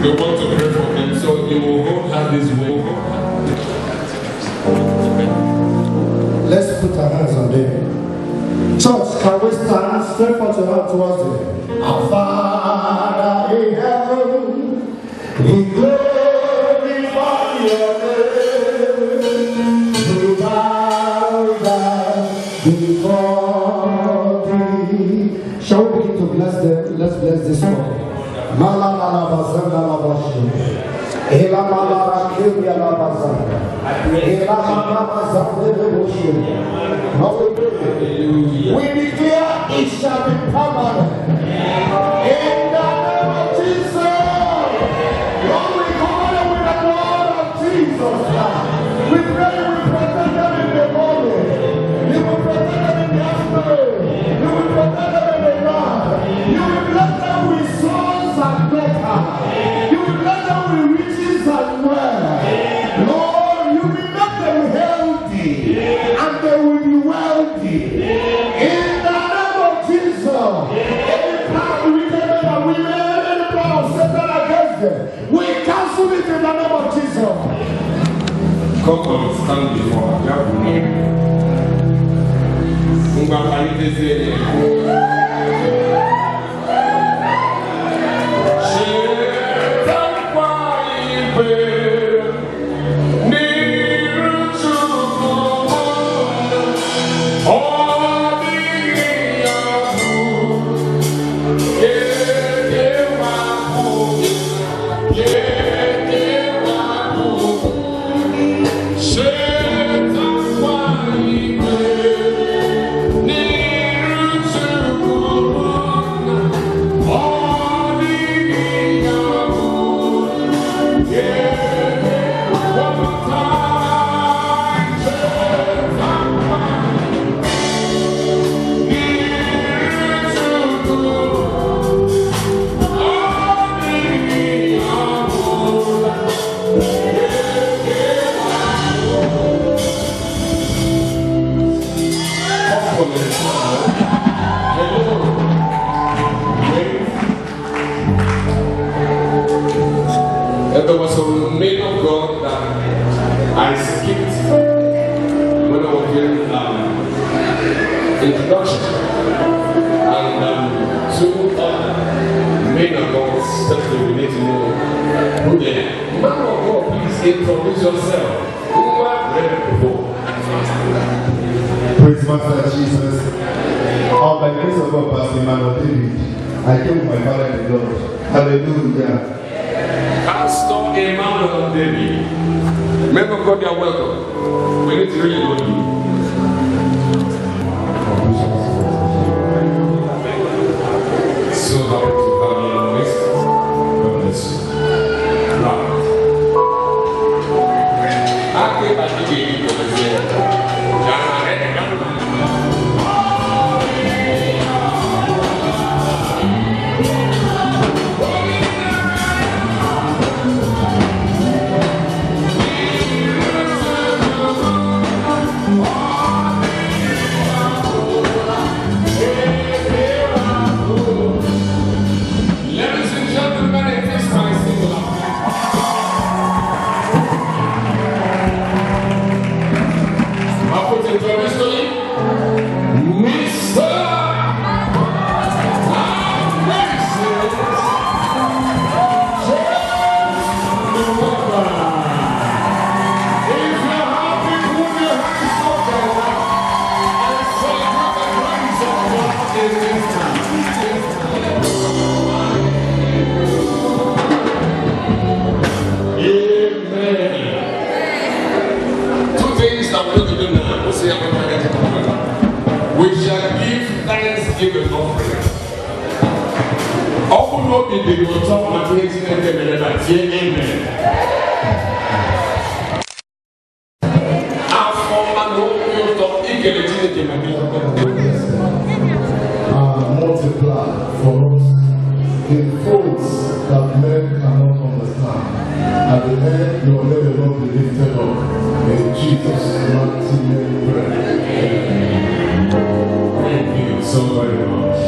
We want to pray for them, so you will hold her this way. Let's put our hands on them. Church, can we stand? Stretch out your hand towards them. Our Father in heaven, we glorify your name. We bow down before thee. Shall we begin to bless them? Let's bless this one. Ela malaba kiri alabaza. Ela malaba zabebushi. We declare it shall be permanent. In the name of Jesus, Lord, we cover them with the blood of Jesus. We pray we protect them in the morning. You will protect them in the afternoon. You will protect them in the night. You will bless them with sons and daughters. You will bless them with riches and wealth. Lord, you will make them healthy and they will be wealthy. In the name of Jesus, any plan we can We cancel it in the name of Jesus. Come on, stand before God. There was a man of God that I skipped when I was doing introduction, and two other men of God stepped in. We need to know who they are. Man of God, please introduce yourself. Who are ready before? Praise Master Jesus. By the grace of God, Pastor Emmanuel David, I came with my father in the Lord. Hallelujah. Pastor Emmanuel David. Men of God, you are welcome. We need to really know you. So happy to have you on this. God bless you. I came back to you because we shall give thanksgiving offering. All will be the top of the amen. Multiply for us in folds that men cannot understand. At the end, your name will not be lifted up. In Jesus' mighty name, pray. Thank you so very much.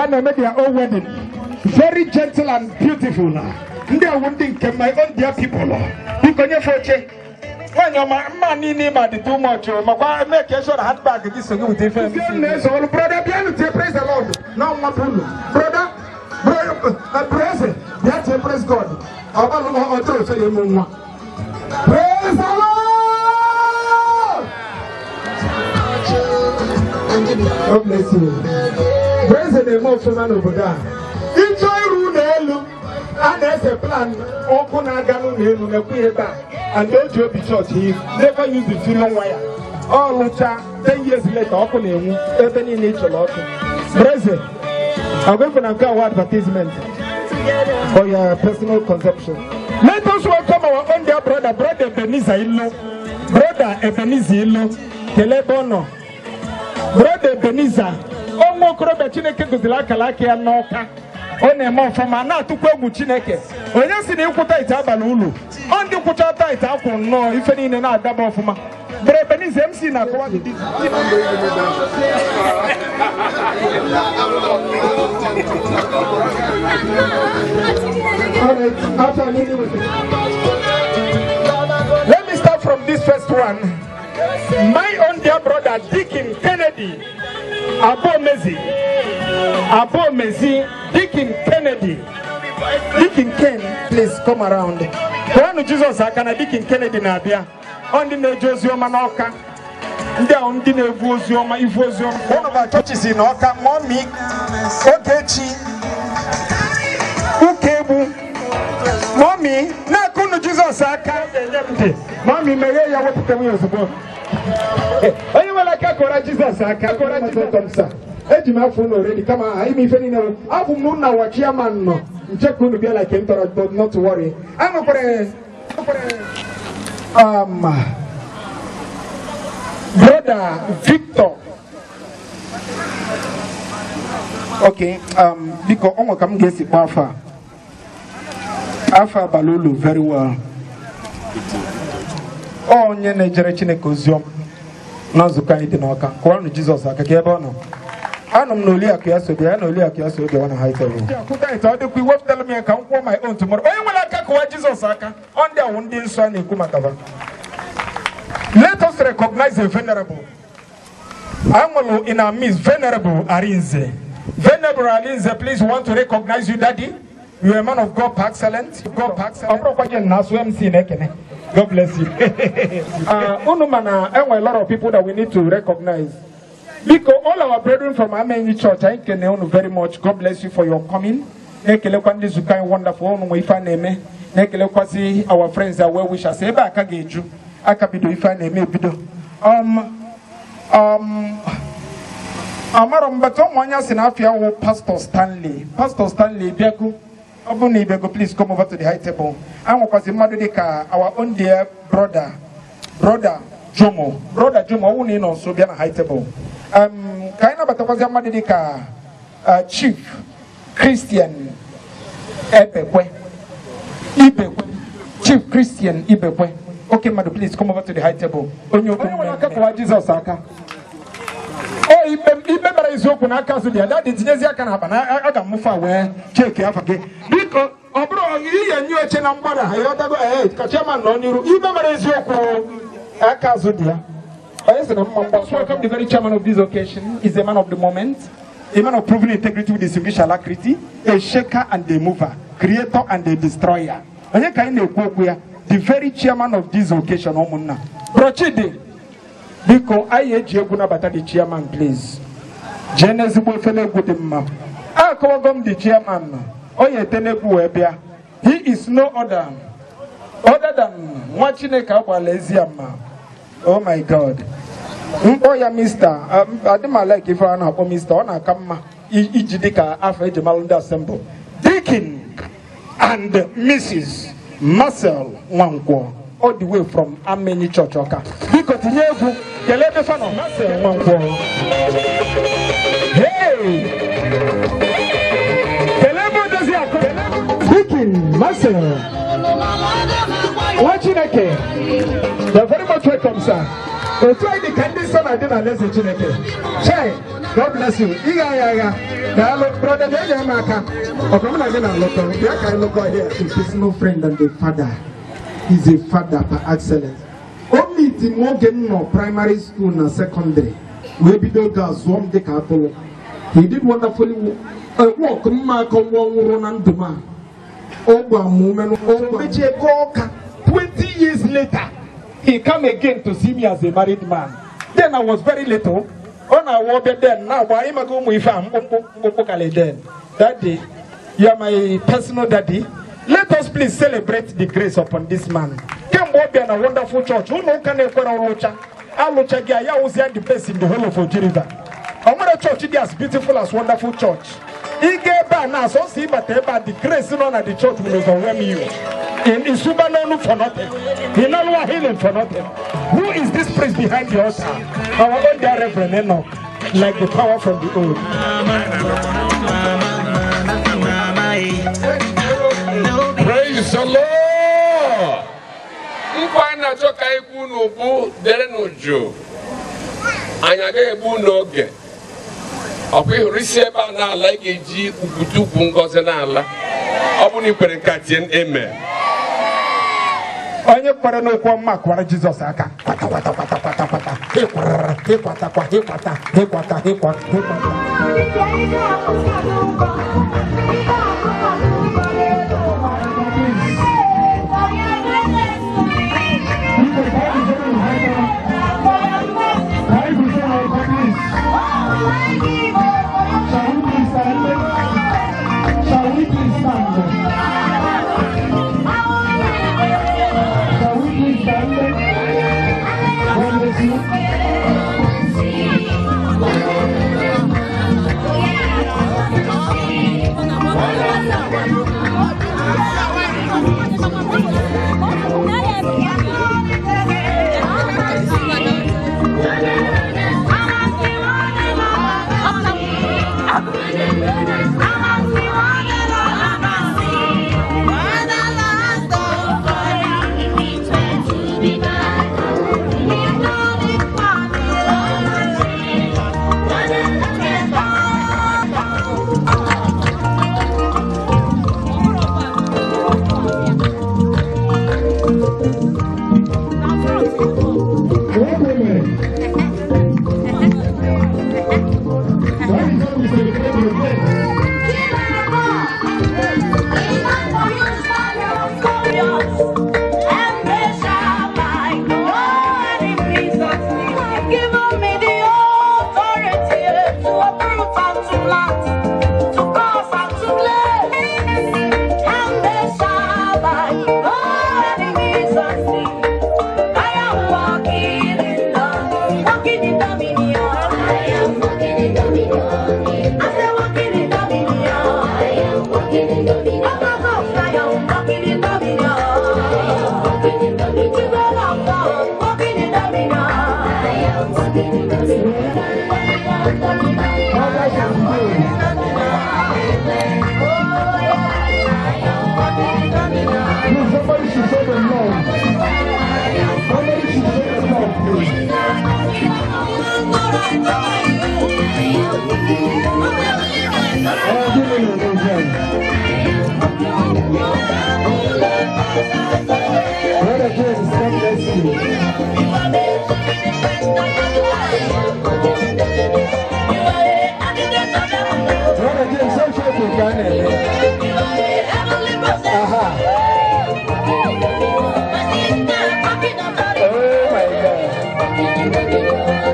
Make their own wedding very gentle and beautiful. They are wanting my own dear people. Because you when your man need too much, make sure the handbag is with different. Brother, praise the Lord. No one brother, praise it. That's a praise God. Praise the Lord. God bless you. Praise the name of man over there. Enjoy Runelu, and there's a plan. Open Aganu and don't you be church. He never used the film wire. All Lucha, 10 years later, open a nature lot. Praise it. I'm going to go advertisement for your personal consumption. Let us welcome our own dear brother, Brother Ebenezer Illo, Brother Ebenezer Illo, Telebono, Brother Ebenezer. Omo krobe Chineke gozila kalaki ya n'ọka ọ na-eme ọfụma na-atụkwa egwu Chineke onye si na ịkwụta ite abalị ulu ọ ndị kwụchata ite akwụ nnọọ ife niile na-adaba ọfụma bere Ebenezer MC na-akọwa dị Let me start from this first one. My own dear brother Deacon Kennedy Abo Mezi, Deacon Kennedy. Deacon Ken, please come around. One Jesus Akana, Deacon Kennedy Nabia. On the Josio Manoka. Down the Nevuzioma, Ivozium. One of our churches in Oka, Mommy, Okechi, Ukebu, Mommy, Nakunu Jesus Aka, Mommy, Maria, what the years ago. Anyway, like a Jesus, I can't go to some. Ejima phone already. Come on, I mean, I've known our chairman. Check going to be like Emperor, but not to worry. I'm a brother Victor. Okay, because I'm come get it. Alpha Balulu very well. Oh, nye Nigeria Chineke oziom. Nazuka idi n'ọka. Kwanu Jesus aka ka ebe ọ nọ. Anum no lia ka yaso bia, no lia ka yaso bia wana high table. Kuka ita odi ku web tell me kan kwa my own tomorrow. Oyin wala aka kwa Jesus aka. On their own din so na kuma kaba. Let us recognize the venerable. Amolo in our midst, venerable Arinze. Venerable Arinze, please want to recognize you, Daddy. You are a man of God, par excellence. God, par excellence. God bless you. Unumana, and a lot of people that we need to recognize. Because all our brethren from Ameni Church, I can know very much. God bless you for your coming. Wonderful. Our friends that well wishers. Akabido if I name Amarom Baton Wanyas in Afia Pastor Stanley. Pastor Stanley Biaku. Obuni Bego, please come over to the high table. I'm our own dear brother Jomo. Brother Jomo who need also be on a high table. Kaina Batawaza Madidika Chief Christian Ibekwe. Chief Christian Ibekwe. Okay, madam, please come over to the high table. Jesus aka. Oh, Ibebara is open. I can't do that. It's can happen. I can move away. Check it out again. Because, bro, you and you are changing number. I ought to go ahead. Kachaman, no, you. Ibebara is open. I can't do that. Welcome the very chairman of this occasion. He's a man of the moment, a man of proven integrity with distinguished alacrity, a shaker and a mover, creator and a destroyer. The very chairman of this occasion, Omuna. Prochide. Because I Jeguna Bata the chairman, please. Genesis will feel good him. I call him the chairman. Oye Tenebu Ebia. He is no other than watching a couple Leziama. Oh my God. Oh yeah, Mister. I don't like if I know Mr. Ona Kama Ijidika after the Malunda Assemble. Deacon and Mrs. Marcel Wankwo, all the way from Ameni Church. Because Yevu, Kelebe fan of Marcel Wankwo. Hey! Kelebe does Deacon Marcel. Watching again. They're very much welcome, sir. We'll try the candy son I did a lesson. Chai, God bless you. Iga. Brother, he's no friend and the father. He's a father by excellence. Only the Morgan no primary school and secondary. We be the girls warm the couple. He did wonderfully walk Mark on one and Duma. Over moment, over 20 years later, he come again to see me as a married man. Then I was very little. On our water then, now why am I going with him? Daddy, you are my personal daddy. Let us please celebrate the grace upon this man. Come be in a wonderful church. Who know can ever Alocha? Alocha Gaya was the best in the whole of Ojiriva. Our church is as beautiful as wonderful church. He gave now so see but the grace on at the church will overwhelm you. In Subano for nothing. In Alwa healing for nothing. Who is this priest behind the altar? Our own dear Reverend Enoch, like the power from the old. Praise the Lord. Mkwana choka iku nubu dere nojo. Anyage ebu noge. Okwe risieba na ala ikeji ukutuku ngozi na ala. Obu ni kwere nkatien amen. Onye kwere n'okwu ọma kwara Jizọs aka.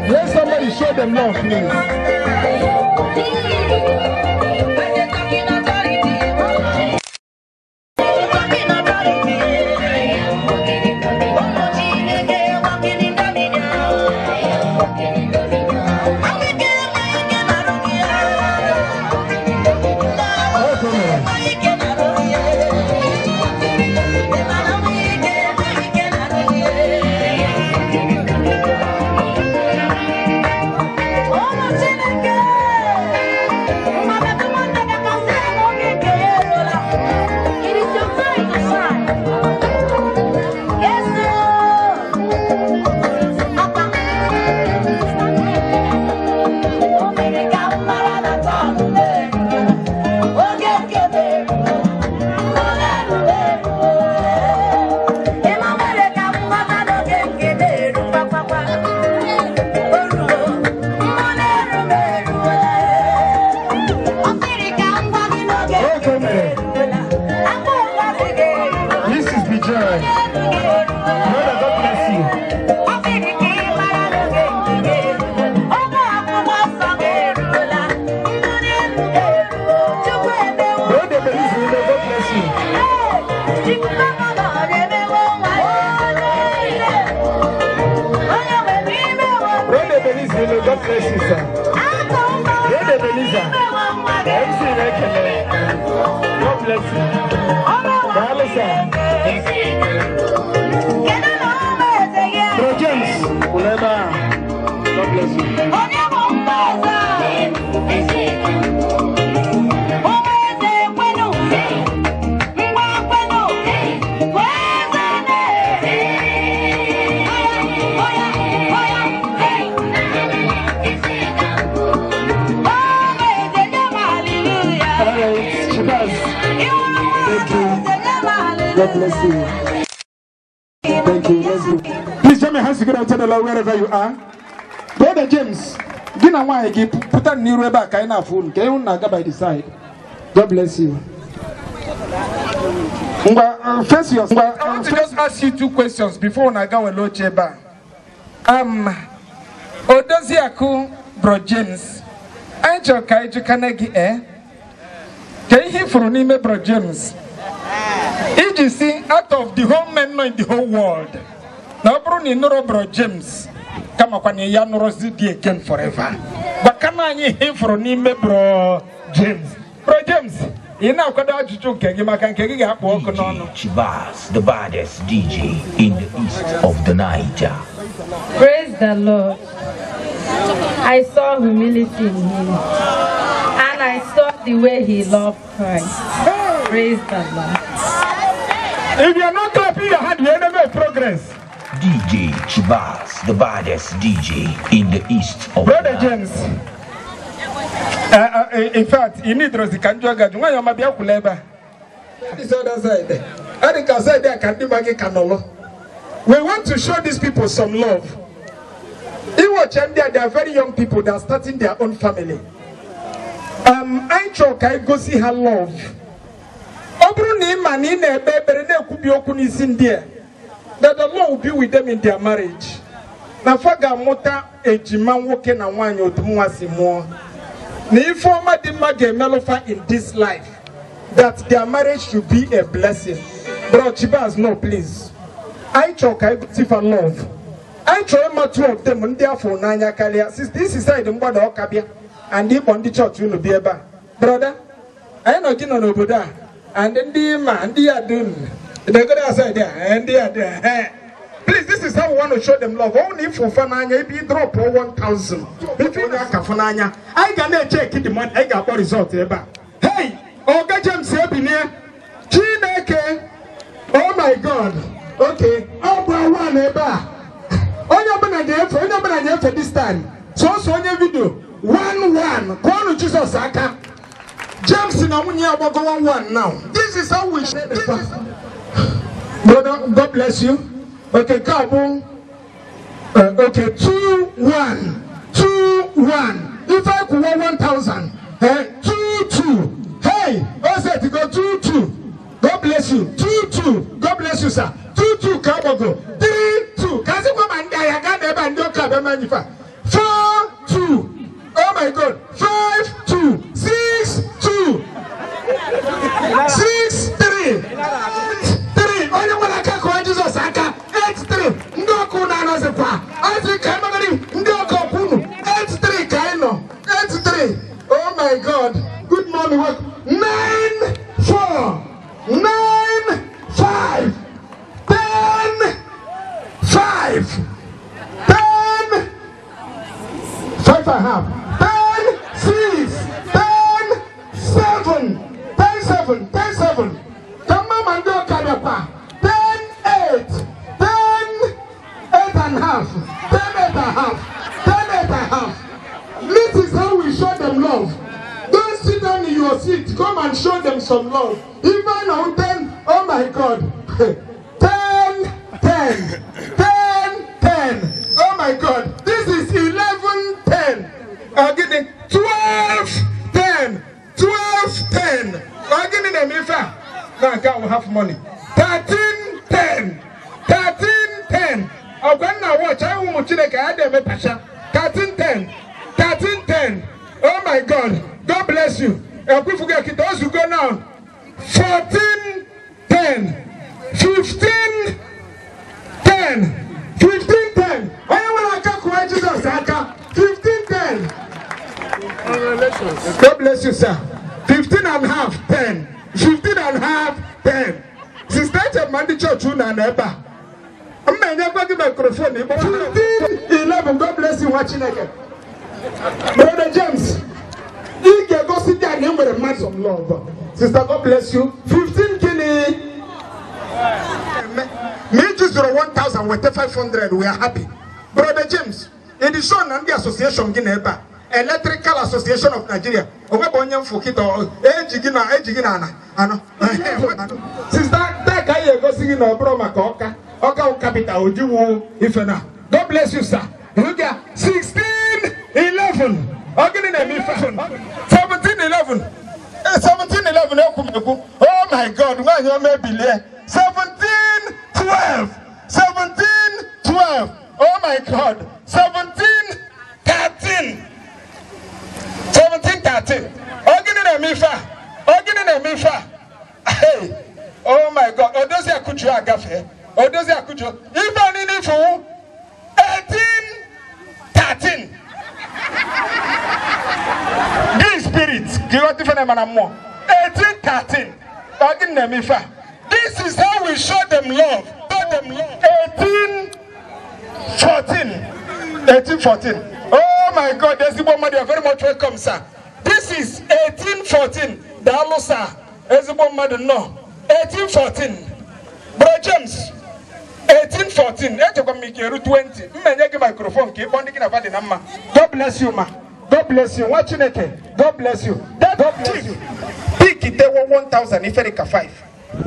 Let somebody show them love, please. God bless you. Thank you. Let's go. Please join my hands together and tell the Lord wherever you are. Brother James, give a wine, put a new rubber, kind of food. Can you not go by the side? God bless you. First, I want to just ask you two questions before I go a low cheba. Odoziaku, Bro James, I joke, I Kanagi, Can you for name, Bro James? If you see, out of the whole men in the whole world, now Bruni Noro Bro James, come up on a young Rosidi again forever. But come on, you hear for name, Bro James. Bro James, you know, DJ Chibas, the baddest DJ in the east of the Niger. Praise the Lord. I saw humility in him, and I saw the way he loved Christ. Praise the Lord. If you are not clapping your hand, you will never progress. DJ Chibas, the baddest DJ in the east of Brother James. In fact, you need to see Kanjuaga. Why am I being kuleba? This other side. I think I said there can be magi kanolo. We want to show these people some love. In what they are very young people that are starting their own family. I talk, I go see her love. Obruni mani ne bebere ne kubi okuni sindia. That the Lord will be with them in their marriage. Na faga mota ejima woke na wanyi otumwasi mo. Ni forma di mage melofa in this life. That their marriage should be a blessing. Bro, Chibas, no, please. I talk, I go see for love. I try my two of them on their phone, Nanya Kalia. Since this is side in Bodo Kabia, and deep on the church, you will be about. Brother, I know Gino Nobuda, and then the man, they are doing. They're going to say there, and they are there. Please, this is how we want to show them love. Only for Fananya, if you drop 1,000. If you not Fananya, I can check the money, I got a result. Hey, Oga James Ebine, Chineke, oh my God. Okay, oh, one eba. Onye for this time. So on your video. 1-1. Call Jesus Aka. James in Amunia will go 1 now. This is how we share the fast. Brother, God bless you. Okay, Kabu. Okay, 2-1. 2-1. If I could win 1,000. 2-2. Hey, I said to go 2-2. God bless you. 2-2. God bless you, sir. 2-2. Kabogo. 3-2. Kasi kwa manda ya gane bando kabe manifa. 4-2. Oh my God. 5-2. 6-2. 6-3. 3. Onye mwana kako wa Jesus aka. 8-3. Ndoku na nazepa. Asi kaimagari. Ndoko kunu. 8-3 kaino. 8-3. Oh my God. Good morning. 9-4. 9-5. 10-5. 10-5.5. 10-6. 10-7. 10-7. 10-7. Tamamando Kadapa. 10-8. 10-8.5. 10-8.5. 10-8.5. This is how we show them love. Don't sit down in your seat. Come and show them some love. Even on 10, oh my God. 10, 10. 10, 10. Oh my God. This is 11, 10. I'll give it 12, 10. 12, 10. I'll give it a mifa. Now God will have money. 13, 10. 13, 10. I'm going to watch. I want to take a pasha. 13, 10. 13, 10. Oh my God. God bless you. And we forget those who go now. 14, 10. 15, 10. 15, 10. I want to calculate Jesus. 15, 10. God bless you, sir. 15.5, 10. 15.5, 10. Sister, I'm man the church and neighbor. I'm never give microphone. 15, 11. God bless you watching again. Brother James, you can go sit down here with a man of love. Sister, God bless you. 15 guinea. Me just 1,000 with 500. We are happy. Brother James, it is shown on the association Guinea, Electrical Association of Nigeria. Sister, that guy go singing a broma coca. Oka capital, God bless you, sir. Look at 16, 11. I'm getting a 17, 11. 17, 11. Oh my God, why you may be there? 17, 12. 17, 12. Oh my God. 17, 13. 17, 13. I'm getting a mifa. I'm getting a mifa. Hey. Oh my God. Odozi akuchu agafe. Odozi akuchu. Even in it for 18, 13. This spirit, give us different more. 18, 13. This is how we show them love. Show them love. 18, 14. 18, 14. Oh my God, there's the woman. You are very much welcome, sir. This is 18, 14. The hello, sir. There's the woman. No. 18, 14. Bro James. 18, 14. 20. Microphone. God bless you, ma. God bless you. Watching it. God bless you. God bless you. Pick it. There were 1,000. If Erika 5.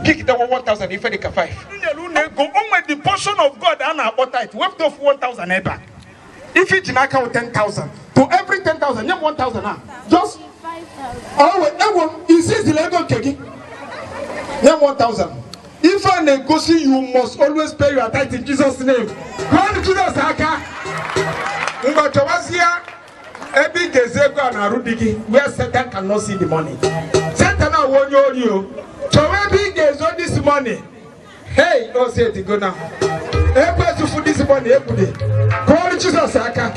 Pick it. There were 1,000. If Erika 5. Only the portion of God and our tithe. Weft off 1,000 ever. If it's in account 10,000. To every 10,000, you have 1,000 now. Just 5,000. You see the Lego kegi. You have 1,000. If I negotiate, you must always pay your tithe in Jesus' name. Go to Jesus, Aka. Ngotowazia, Ebi Gezego and Arudigi, where Satan cannot see the money. Satan won't you. So Ebi Gezo this money. Hey, don't say it, go now. Everybody for this money, everybody. Go to Jesus, Aka.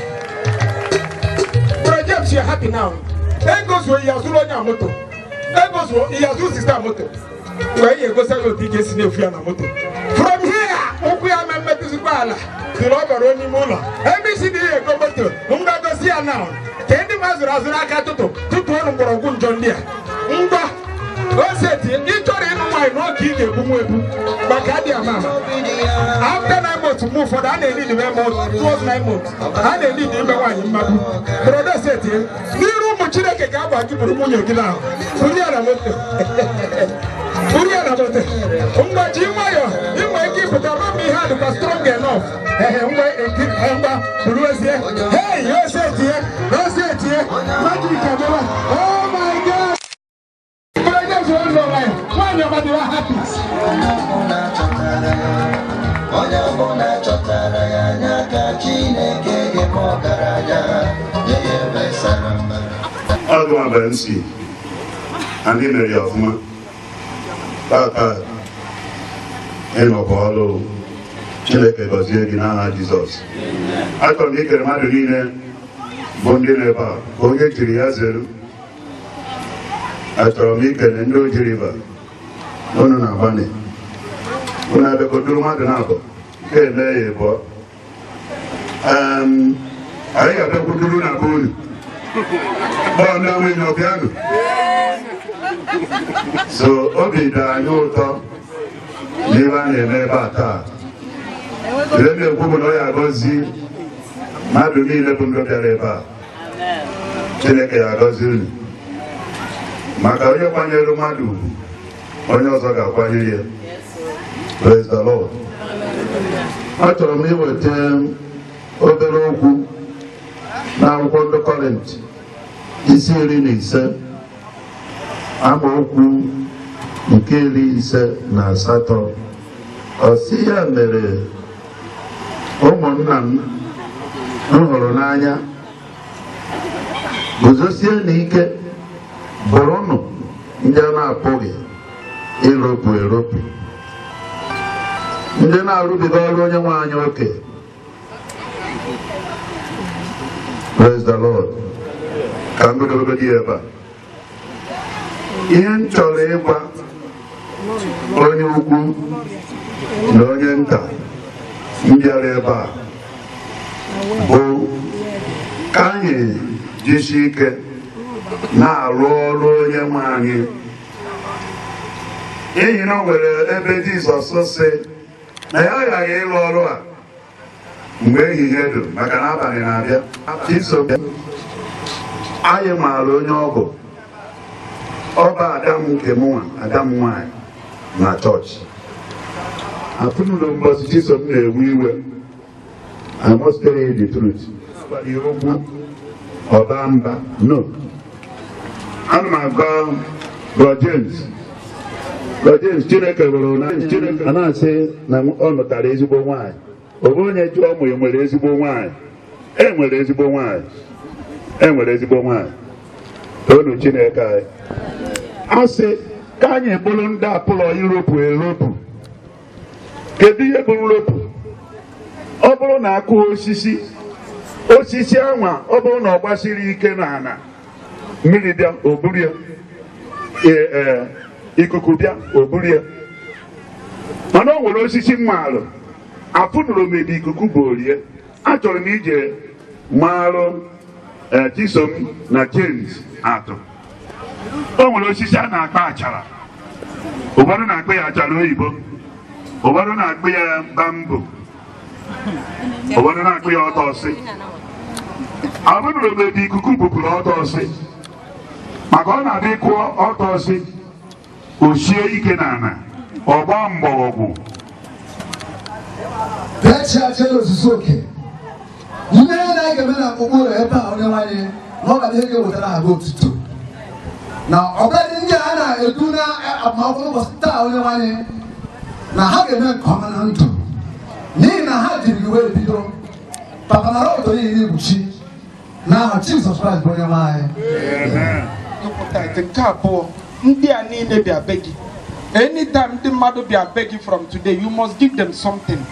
Brother James, you're happy now. There goes where you are Zulonia Moto. There goes where you are Sister Moto. Where you go, Samuel Pickens in Fiana Moto. From here, Okuya Memetizubala, the Robert Roni Mula. MBCD, go to Munga Gosia now. Kendi Mazrazaka to one Borogun John Deere. Umba, go set it. Itory no my no king, Bumuebu, Bakadia Mama. After 9 months to move for that, they need the months, 9 months. And they need the one in Mabu. Brother said him, Niru Muchireke Gaba, Kiburumu Gila. Puniana Moto. Puniana Moto. Umba Jimayo, you might keep it around me hard but strong enough. Hey, you said here, you said here, Magic Camera. Oh my God! Brothers will know why nobody was happy. Agwa Bensi, and in the of Papa, Enopolo, Chileke was here in Jesus. I can make a Madeline Bondineva, Boge Chiriazel, after making a new river. No, Bunny. When I go to Madanabo, I have a good Luna Bull. But now we know piano. So, Obida, no talk, Livan and Nebata. Let me go to Yagozi, Madumi, Lebunga, Chileke Agozil. Makayo Panero Madu, Onyosaga Panya. Praise the Lord. I told me with him, Oberoku, now on the current. Is he really said, Amoku, Nkeli said, Nasato, Osia Mere, Omonam, Ohoronaya, Buzosia Nike. Borono, Indiana Pogi, Europe. Indiana Ruby Goronia, okay. Praise the Lord. Come to the Dieva. In Choleva, Onyuku, Nonyenta, Indiareba, Bo, Kanye, Jishike. Na roll your money. You know where every Jesus so say, I roll where he had to, I can have an idea. I am a lonogo. Oba Adam Kemon, Adam wine, my church. I put no more Jesus of me, we will. I must tell you the truth. But you Obamba, no. And my God, Brother James, Chineke and I say, on the Taresibo wine. Obonia Jomo, you will resibo wine. And will resibo wine. And will resibo wine. Don't Chineke. I say, can you Bolunda pull or Europe with Europe? Get the Europe. Obolona Ko Sisi. Osisi Ama, Obolona Basiri Kenana. Milidia Oburia Ikukubia Oburia. Mano will see Malo. I put Romedi Kukuboria. I told me, Malo, Tisom, na James Ato. Oh, will see Sana Bachala. Obana Quea Jaloibo. Obana Quea Bamboo. Obana Quea Autosi. I want to be Kukubu Autosi. Magona be ko autosi oshie ikenana obambo. That church is okay. You may like a man of only one, not a little with a go to. Now, already Indiana, a tuna, a mouth was only one. Now, how can I come on to? Nina had to be well below. Papa Maroto, you now, Jesus Christ, bring your mind. You put that in carpool. India need to be a begging. Anytime the mother be a begging from today, you must give them something.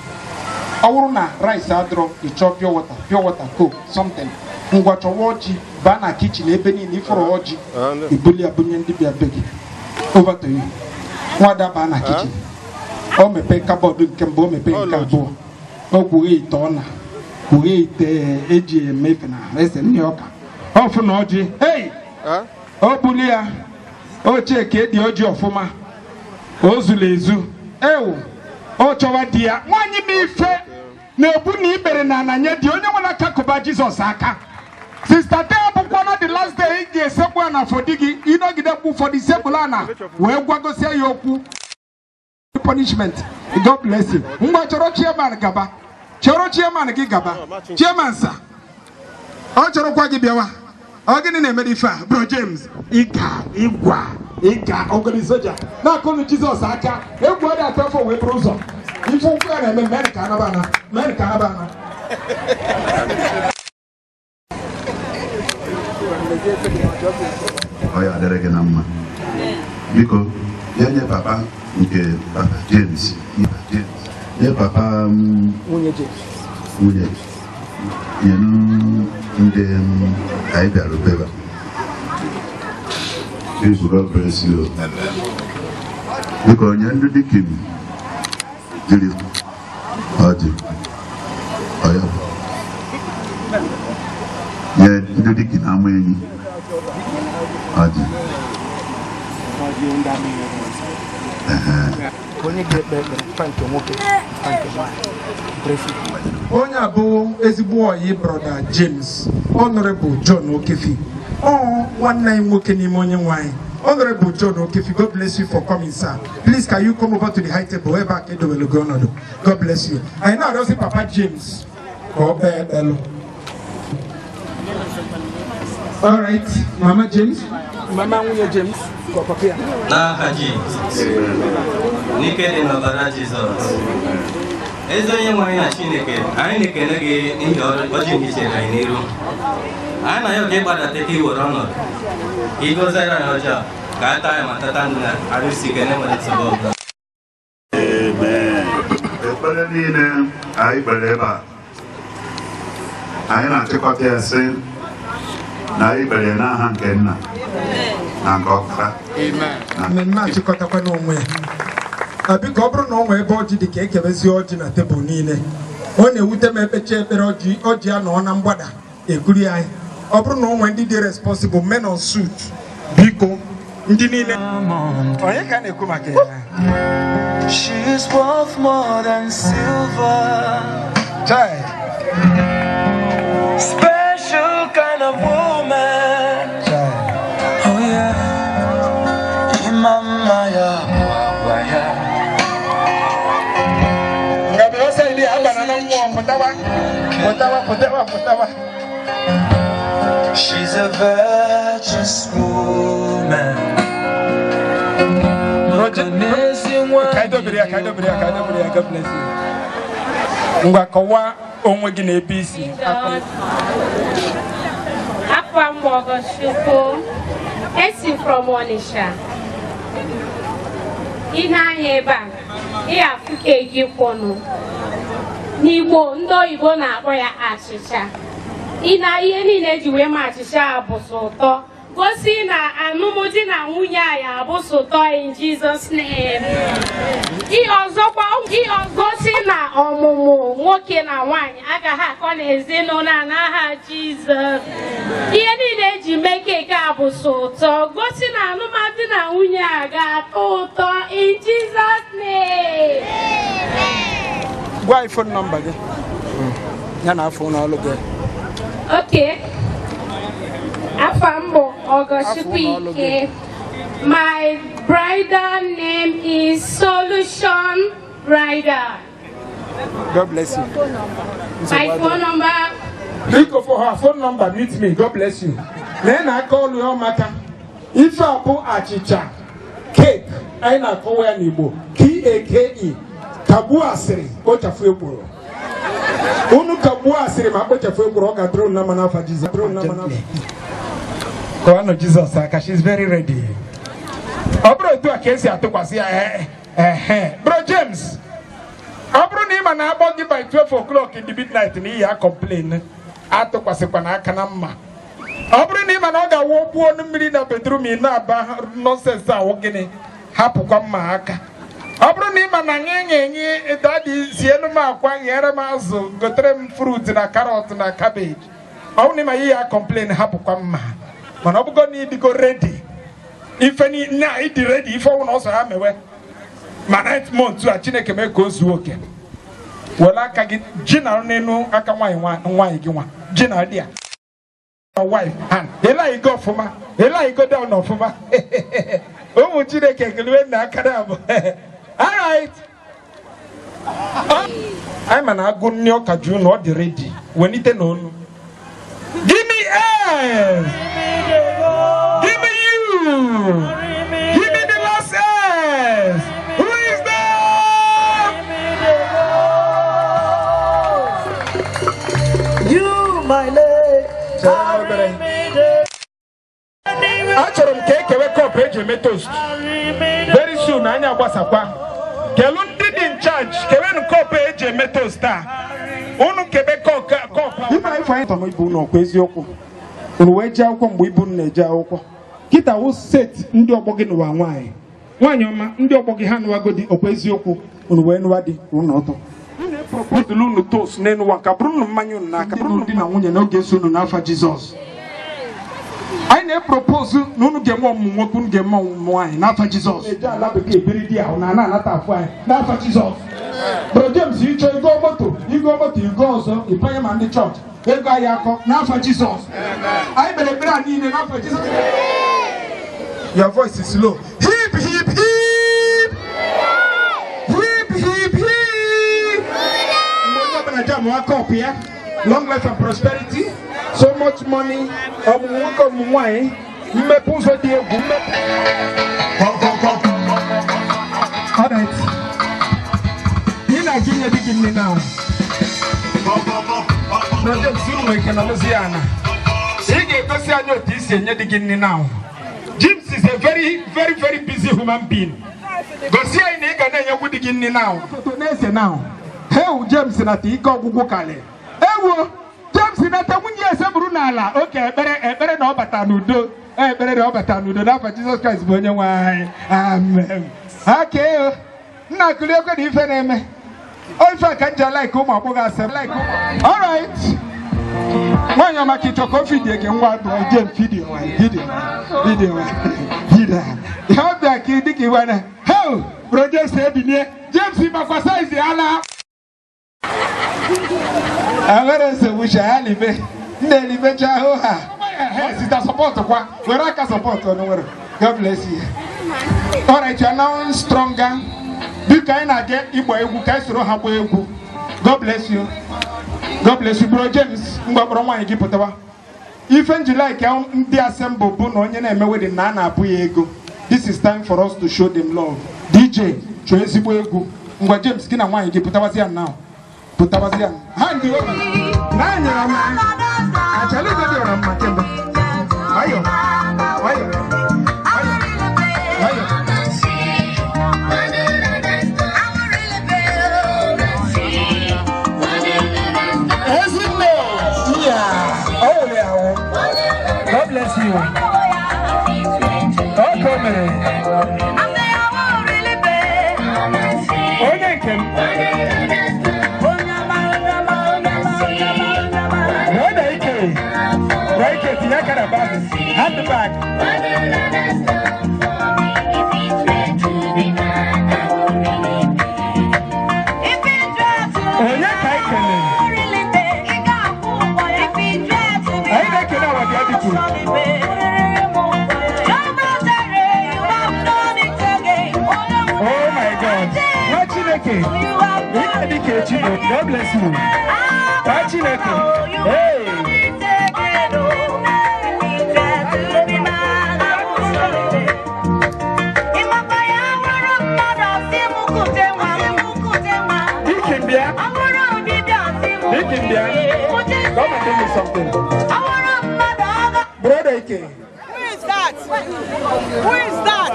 Auruna, rice, adro, you chop pure water, cook, something. Watch a watch, banner kitchen, ebony, for orgy. You bully a bunyan to be a begging. Over to you. What a banner kitchen. Oh, me pay cupboard, you can bomb me pay cupboard. Oh, we eat on. We eat edgy mapina. Listen, New York. Oh, for Noji. Hey! Oh, Bulia. Oh, check it, the Oji of Fuma. Oh, Zulezu. Oh, Chovadia. One you be fair. No, Buni Berenana, yet the only one I talk about Jesus. Sister Tabukwana, the last day, yes, someone for digging. You don't get up for the Sebulana. Where Wago say Yoku punishment. God bless you. Choro chairman Gaba. Choro chairman Gigaba. Chairman, sir. Oh, Choro Quagibiawa. Again in Medifa, Bro James. Ika organization. Now call Jesus Aka. Everybody at for we bruzo. If you go and America Nabana. Oh yeah, there again amma. Because yeye papa nke Papa James. Ye papa Munye James. You know I bear a please, God bless you. Because you are the king. Did it? Yeah, the king. I'm waiting. Honorable Ezeboy, brother James, Honorable John Okefi. Oh, 19 working in morning wine. Honorable John Okefi, God bless you for coming, sir. Please, can you come over to the high table? God bless you. I know I see Papa James. All right, Mama James. Mama James. Nah, Haji. Naked in Novara Jesus. As I am my naked, I naked again in your watching his head. I know you about that he would honor. He goes around Roger. Got time at the time that I will seek an evidence about. Amen. I believe I am not a copy sin. I believe na hankenna. Amen. Match got up no way. I be cobra no way about the cake of a origin at the bonine. Only with them a chair, Ogia, no Nambada, a good eye. Obro no when did the responsible men on suit. Biko, Indinine. Oh, you can't come again. She's worth more than silver. Child. Special kind of woman. Oh yeah. Mama ya she's a virtuous woman. God bless you. Ngwakawa onwe gị na ABC. Afọ mbogo shuko. Esi from Onisha. Ina heba. Iya fuke gikono. N'Igbo ndị Oyibo na-akpọ ya achịcha. Ina ihe niile ji wee ma achịcha bụ ụtọ. Gosi na alụmdi na nwunye ya bụ ụtọ in Jesus name. Ihe ọzọ gosi na ọmụmụ nwoke na nwanyị agaghị akọ n'ezinụlọ n'aha Jizọs. Ihe niile ji mee keke a bụ ụtọ. Gosi na alụmdi na nwunye a ga-atọ ụtọ in Jesus name. Gwa phone number gị. Ya na phone ọlụ gị. Okay. Afambo Ogoshipike. My bridal name is Solution Rider. God bless you. My phone number Look for her phone number, meet me. God bless you. Then I call you Maka. If I put achicha, cake, I na call Nibo. K-A-K-E. Kabu asiri, ocha fueburo. Unu kabu asiri, ma ocha fueburo. Oga drone na manafa Jesus. Drone na manafa. Koano Jesus, Saka, she's very ready. Obro do a case at Tokwasi. Bro James. Obro ni mana abogi by 12 o'clock in the midnight. Ni ya complain. Ato kwa sekwana kanama. Obro ni mana oga wopu onu miri na bedroom ina ba nonsense a wogene. Hapu kwa maaka. Obro ni mana nyenye daddy sienu ma kwa yere mazo gotere fruit na carrot na cabbage. Au ni ma ya complain hapu kwa ma. Mana obugo ni digo ready. If any na it ready if one also have me my 9th month to a Chineke me goes okay. Well, I can get Gina no I can wine Gina dear. My wife and Ela go for ma Ela go down off for ma. Oh Chineke when I can have. All right. I'm an agonio kaju not the ready. When it known. Give me air. Give me you. Give me the losses. Who is there? You, my leg. Achorum cake wake up page toast. Very soon, I know what's up. Kelun did in charge. Kevin cop page toast. Unu Quebec cock. If I find on my boon or Quasioko. Unweja kwa mbibun neja oko. Kita wo set ndi obogi no wanwan. Wanyoma ndi obogi hanu wagodi okwezi oku unwe no wadi unoto. Propose lunu tos nenu wakabrunu manyu na kabrunu di na nwunye na oge so no na afa Jesus. I ne propose nunu gemo mwoku gemo mwan na afa Jesus. Eja la beke biridi a na na ta afa na afa Jesus. Bro James you go moto so ipanye man the church. Ego ayako na afa Jesus. I believe na ni na afa Jesus. Your voice is low. Hip hip hip. Hip hip hip. Long life and prosperity. So much money. Alright. You not give me the now. Now. James is a very busy human being. Go see I nigga na you would begin now. Now. Hey, James na ti go gugu kale. Ewo, James na ta munye se brunala. Okay, better no batanudo. Better no batanudo. Na for Jesus Christ bonye wai. Amen. Okay. Na kule ko di fe na me. O ifa kan ja like o ma boga se like. All right. Mwanya makitoko video ke nwa James video. How that kid dikiwana. How? Project say bi ne. James Makwasa is the ala. Agora se wucha alibe. Ndeli becha ho ha. Sister support kwa. Where can support no where. God bless you. All right, you are now stronger. This kind of get Igbo egwu ka isoro ha gbo egwu. God bless you. God bless you, bro James. Mgbabro nwa igi pụtawa. Ife July ka ndị assemble bụ na onye na-eme wedding na na-apụ ya ego. This is time for us to show them love. DJ, show ezigbo egwu. Ngwa James gị na nwa igi pụtawazi ya now. Pụtawazi ya. Ha ndị obi. Na anyara m. Achali go dị ọra mma kemgbe. Ayo. Ayo. God bless you. Oh, come on. Oh, thank you. Right, hand the back. Oh, yeah, oh my God. God bless you. Hey. Who is that?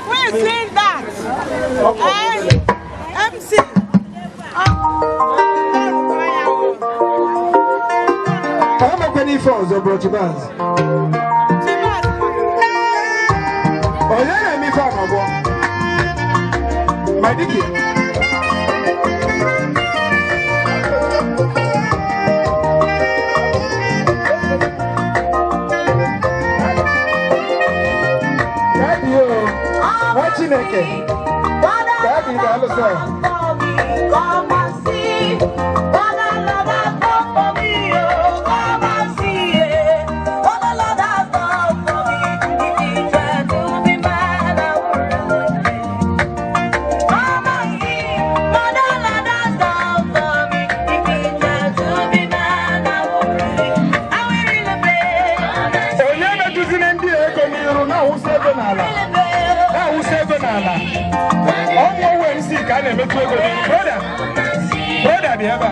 Who is saying that? MC. How many phones are brought to us? Oh, yeah, me found my dicky. Watching again. Daddy, the other side. Come and see. What a love has done for me. Come and see. What a love has done for me. If you try to be mad, I will. Come and see. What a love has done for me. If you try to be mad, I will. I will really pay. Oh, yeah, but you didn't do it. Now who's seven? All your ways, see, can I make you go? Brother, the other.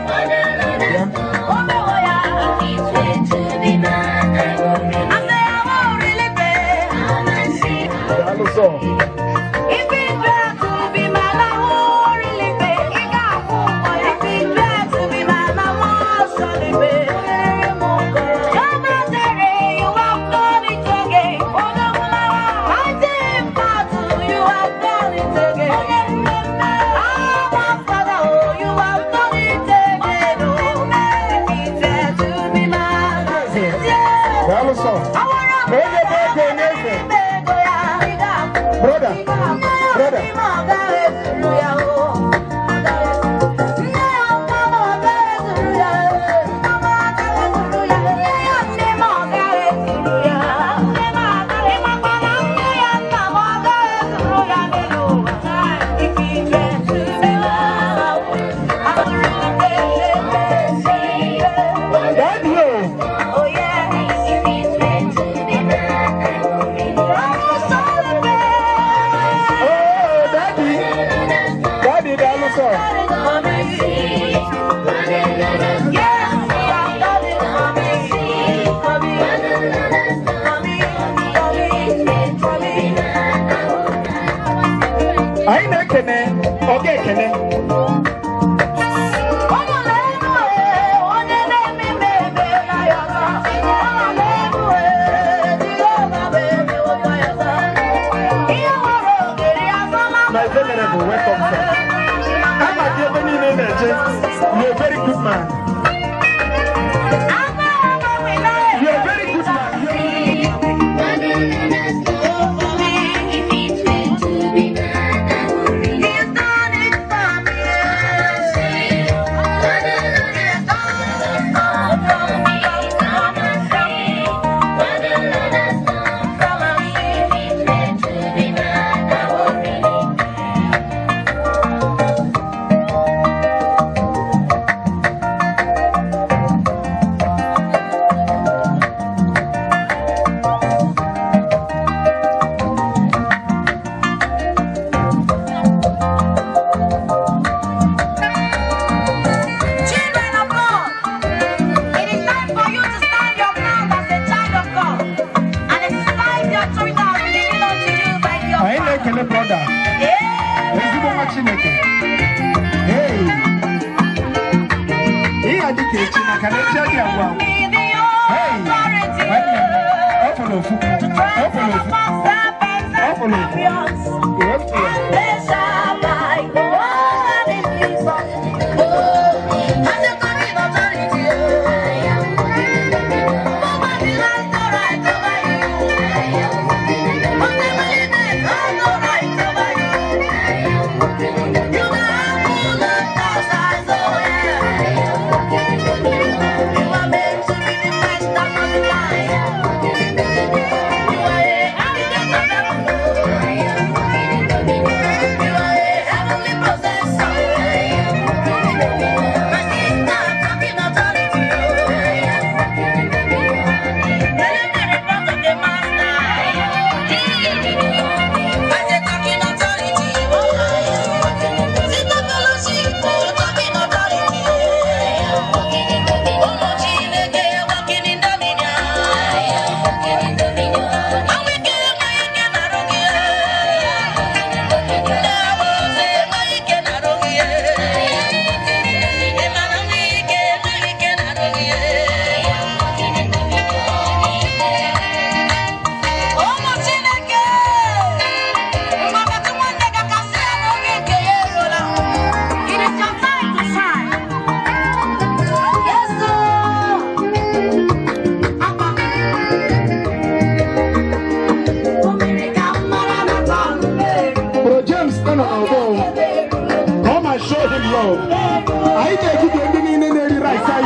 You're a very good man. You're a very good man.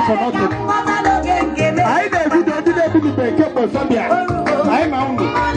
for nothing. I did the backup for Zambia. I'm on.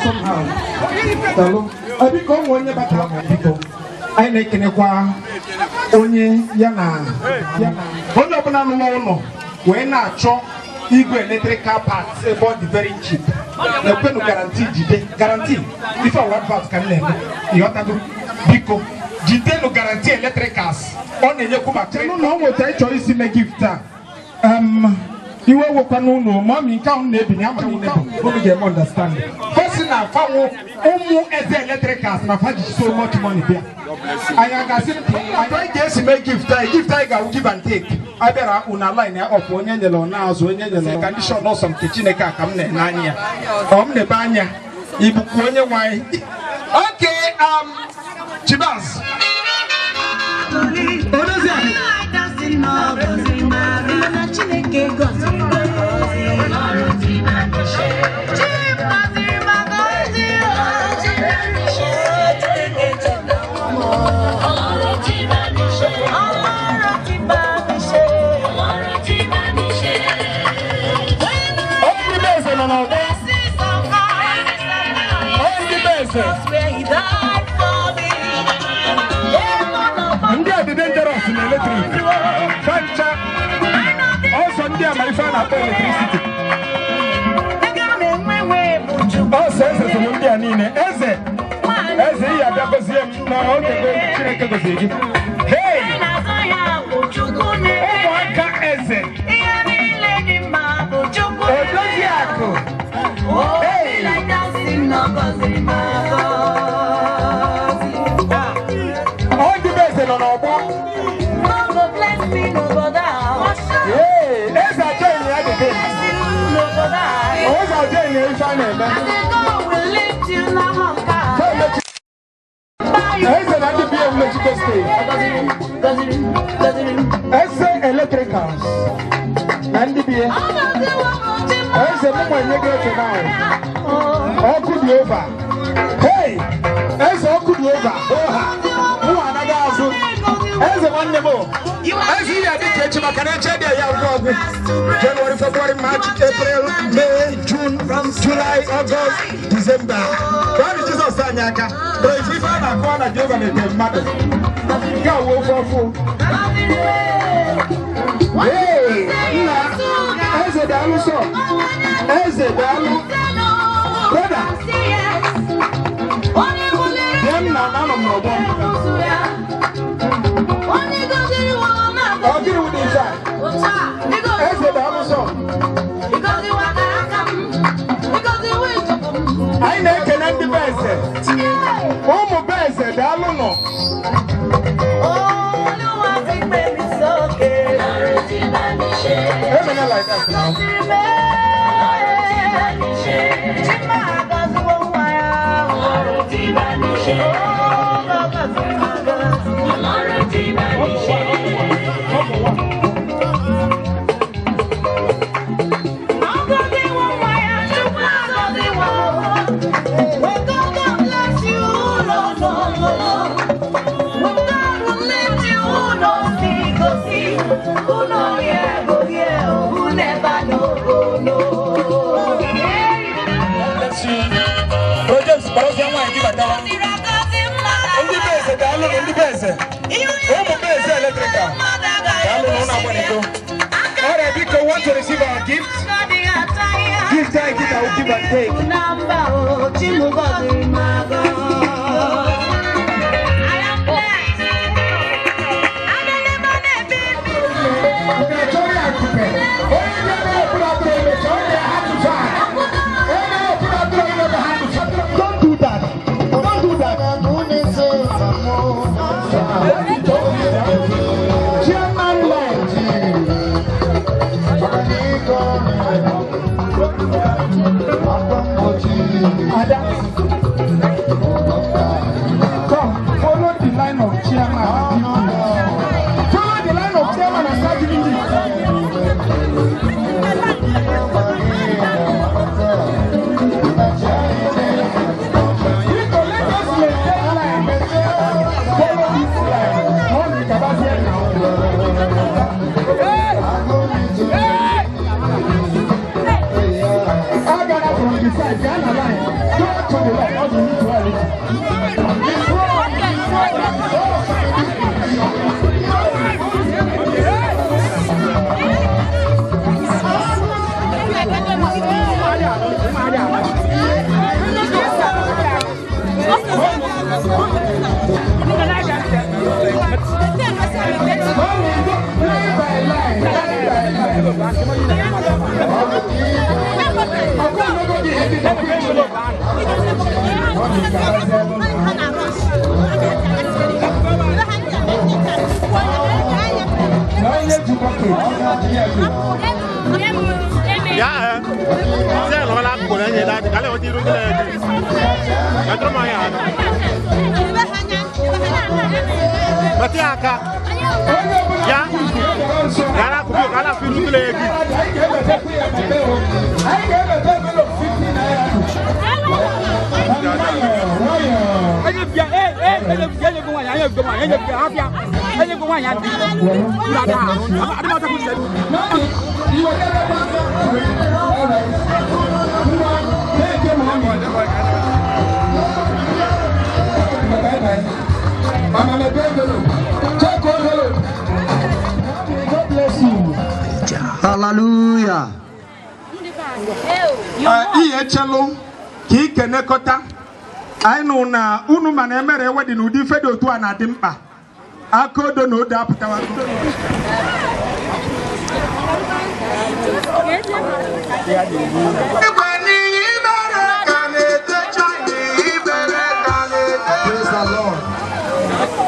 Somehow. I become one year back people. I make an equa only yana. One of them no when I chop Igwe electrical parts about the very cheap. The pen guarantee. If I want parts can you have to Biko, jide no guarantee electricals. On the Yakuma, no what I choice in a gift. You will work on no mommy count maybe now, but you understand. First, now, almost as the electricals, my father so much money there. I guess make gift, I will give and take. I better una line of one yellow now, so when you're condition or some kitchen come Nanya. The Banya, Ibukonya wine. Okay, Chibas. What is it? The dangerous in electricity. Also, my fan of electricity. Also, hey! Electricals and the beer. I said, all could be over. Hey, as all could be over. As a one level, I see that the church of January, February, March, April, May, June, July, August, December. Why did you say Sanyaka? But if we find a corner, you're going to get mad. Go for food. Hey, as a dalu so, as a dalu, brother. Them na none of no I'll get it with inside. As a dalu so, I never can end the best. Oh, my best, dalu no. Everything like that now. Want to receive our gift? Gift I give, I will give and take. Don't do that. Don't do that. Chairman Lodge. Ada. Hallelujah. Ihe chelu ka ike nekọta anyị nụ na unu mana emere wedin ụdị ife dị otu a na-adị mkpa aka odo na odo apụtawa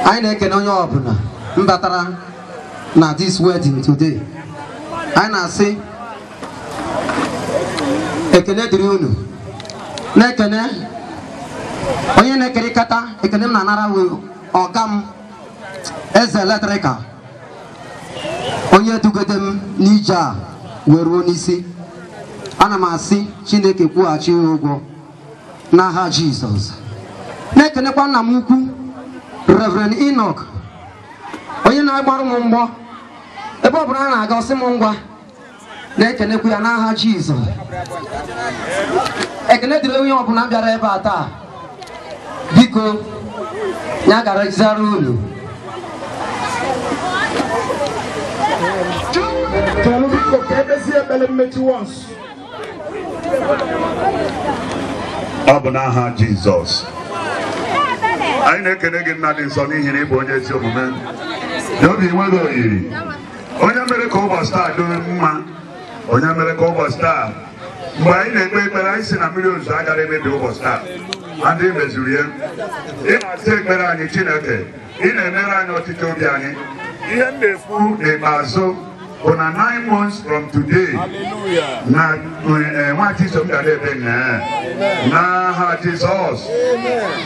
anyị na-ekene onye ọbụla mbatara na this wedding today. Anyị na-asị ekene dịrị unu na-ekene onye na-ekerịkata ekene m na-anara ọga m eze eletrika onye dugode m n'ije a wee ruo n'isi. Ana m asị Chineke kwụghachi ụgwọ n'aha Jizọs. Na-ekenekwa nna m ukwu Reverend Enoch onye na-agbarụ m mgbọ ebe ọ bụla a na-aga ọsị m ngwa na-ekenekwu ya n'aha Jizọs. Ekene dịrị onye ọbụla bịara ebe a taa, biko ya gara zara unu. Ọ bụ n'aha Jizọs. Anyị na-ekene gị nna dị nsọ n'ihi na ị bụ onye ezi omume n'obi nweghị oyiri, onye mere ka ụbọchị taa dị mma, onye mere ka ụbọchị taa mgbe anyị na-ekpe ekpere anyị si na mmiri ozuzo agaghị emebi ụbọchị taa, ndị mezuru ya. Ị na-asị ekpere anyị Chineke, ị na-emere anyị ọchịchị obi anyị. Ihe m na-ekwu n'ikpeazụ bụ na 9 months from today na nwa Chisom ga-ebe n'aha Jizọs.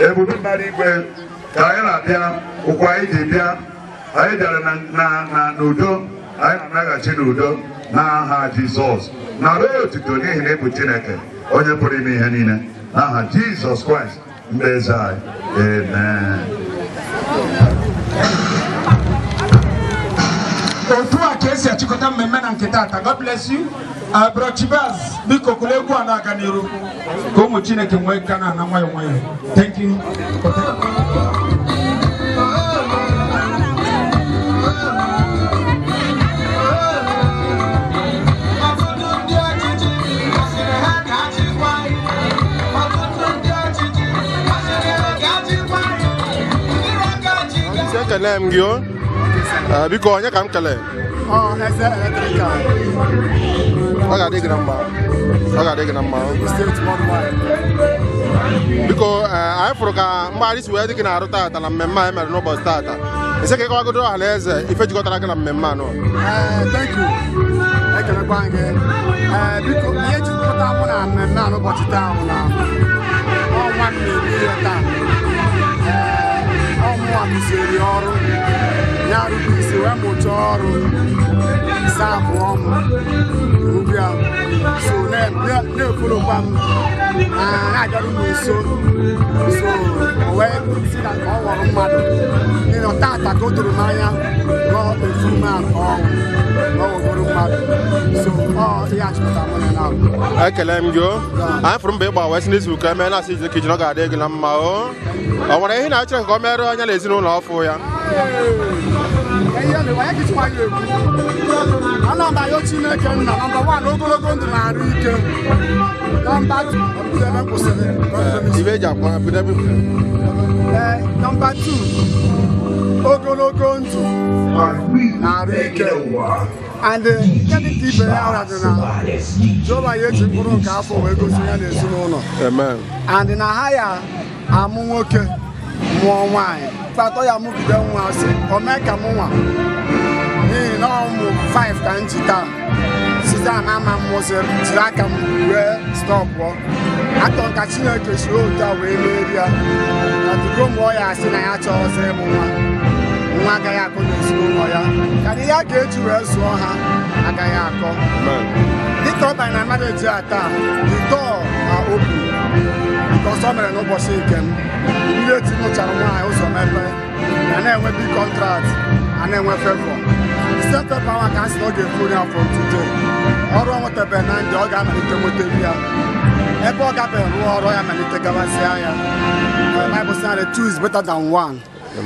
Ebube mmadụ igwe ka anyị na-abịa ụkwa anyị ji bịa, anyị bịara n'udo, anyị na-anaghachi n'udo n'aha Jizọs. Na ruo otuto n'ihi na ịbụ Chineke onye pụrụ ime ihe niile, n'aha Jizọs Kraịst mgbe eze anyị. Amen. Otu a ka esi achịkọta mmemme na nke taata. God bless you. Bro Chibaz, biko kụrụ egwu a na-aga n'iru ka ụmụ Chineke nwee ka na nwayọ nwayọ. Thank you. Ekele m gị o, biko onye ka m kelee? Eze eletrika. Ọ ga-adị gị na mma, ọ ga-adị gị na mma. Biko anyị fụrụ ka mgbagharị si wee dị gị na-arụ taata na mmemme anyị mere n'ụbọchị taata. Ise ka ịkọwagodo ọha na eze ife jikọtara gị na mmemme anọ. Thank you. Ekelekwa gị. Biko ihe jikọta mụ na mmemme a n'ụbọchị taa bụ na ọnwa na-eme ihe taa. Ọmụwa kụzieri ọrụ ya rụbụ isi wee mụchaa ọrụ saa abụọ m ubi a so na-efolokwa m na-abịarụ m nso so wee si na ka ọ ghọrọ mmadụ ịnọ tata ka o doro m anya n'efu m a ka ọ ghọrọ mmadụ so ọ ihe achịpụta m na ekele m gị o, anyị fụrụ mba ịgba wee si n'izu ụka emee na-asị ije kichin ọ ga-adị gị na mma o. Ọ nwere ihe na-echere ka ọ mere onye na ezinụlọ ọfụ ya? Ana m ayọ Chineke nna nọmba 1 ogologo ndụ na-arụ ike. Nọmba 2 kwụsịrị. Ibe eji akwa nọmba 2 ogologo ndụ na arụ ike and nke dị ka ibe ya ahụ dị na Jehova ya eji mkpụrụ nke afọ wee gosi ya n'ezinụlọ and na ha ya amụ nwoke mụọ nwaanyị kpatọ ya mụgide nwa sị o mee ka mụ nwa n'ihi na ụmụ 5 ka m ji taa site na ama mmụziri jiri aka m wee stọpụọ atọ ka Chineke si otu a wee merie ya na tugo mụọ ya asị na ya chọọzị ịmụ nwa agaghị akọ n'ezinụlọ ya karịa ya ga-eji wee zụọ ha agaghị akọ dịka ọ banye na mmadụ eji a taa dịtọọ na obi bikọs ọ mere n'ụbọchị nke m ndị eti nụchara nwaanyị ụzọ mepee ya na-enwe big contract a na-enwe favor site pepa nwa ka a sị na ọ ga-efu onye afọ ntute ọrụ ọ nwetabeghị na ndị ọ ga-amalite nweteri ya ebe ọ gabeghị rụọ ọrụ ya malite gabasịa ya Bible says 2 is better than 1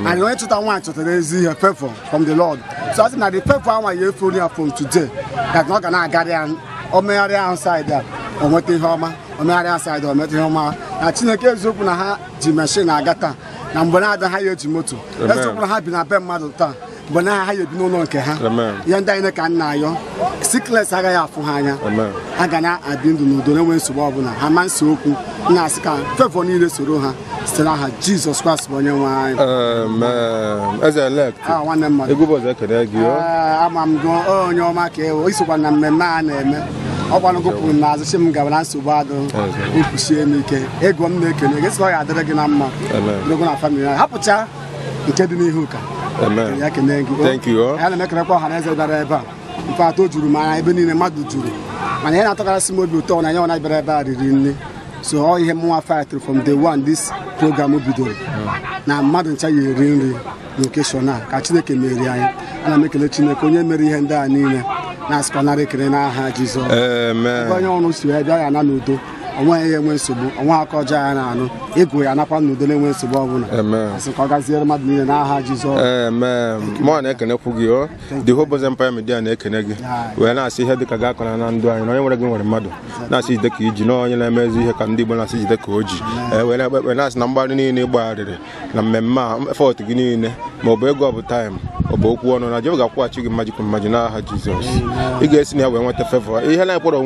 and onye chụta nwaanyị chọtara ezi ihe favor from the Lord so I think na the favor nwa ya efu onye from today that ọ ga na-agarị ya o megharịa ahụ side a o nweta ihe ọma o megharịa side o nweta ihe ọma na Chineke eziokwu na ha ji machine aga taa na mgbe na-ada ha ya eji moto eziokwu na ha bi na be mmadụ taa mgbe na ha ya ebi n'ụlọ nke ha ihe ndị anyị ka nna ayọ sickness agaghị afụ ha anya ha ga na-adị ndụ n'udo na-enwe nsogbu ọbụla ha ma nsi okwu na-asị ka favor niile soro ha site n'aha Jizọs Kraịst bụ onye nwe anyị nwanne mmadụ ama m gụ onye ọma ka ewe isokwa na mmemme a na-eme ọkwanụ gụpụrụ na azụchi m gabara nsogbu adụ okwuchie m ike ego m na-ekene ga-esi ọ ya adịrị gị na mma dogo na famili anyị hapụcha nke dị n'ihu ka ya kene gị ya na-emekerekwa ọha na eze bịara ebe a mfe atọ juru m anya ebe niile mmadụ juru mana ihe na-atọkarịsị m obi ụtọ na ya ọ bịara ebe a riri nne so ọ ihe mụnwa fight from day one this program bidoro na mmadụ ncha ya eri nri lokeshọn a ka Chineke merie anyị ana m ekele Chineke onye mere ihe ndị a niile na-asịkwanara ekele n'aha Jizọs ebe onye ọrụ si wee bịa ya na n'udo onweghị ya enwe nsogbu onwe aka ọjọọ ya na-anụ ịgụ ya nakwa n'udo na-enwe nsogbu ọbụla asị ka ọ gaziere mmadụ niile n'aha Jizọs mụ na-ekenekwu gị o the Hobo's Empire Media na-ekene gị wee na-asị ihe dịka ga-akọna na ndụ anyị na onye nwere gị nwere mmadụ na-asị jide ka iji na onye na-emezi ihe ka ndị Igbo na-asị jide ka o ji wee na-asị na mgbadị niile ịgbagharịrị na mmemme a efọt gị niile ma ọ bụ ego ọ bụ taịm ọ bụ okwu ọnụ na Jehova ga-akwụghachi gị mmaji n'aha Jizọs ị ga-esi na ya wee nweta favor ihe na-ekpọrọ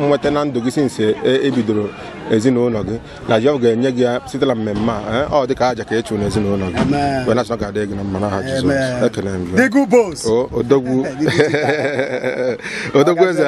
nweta na ndụ gị sinsi ebidoro ezinụlọ gị na Jehova ga-enye gị ya site na mmemme a ọ dị ka aja ka ị chụrụ n'ezinụlọ gị wee na-asị na ọ ga-adị gị na mma n'aha Jizọs ekele m gị odogwu eze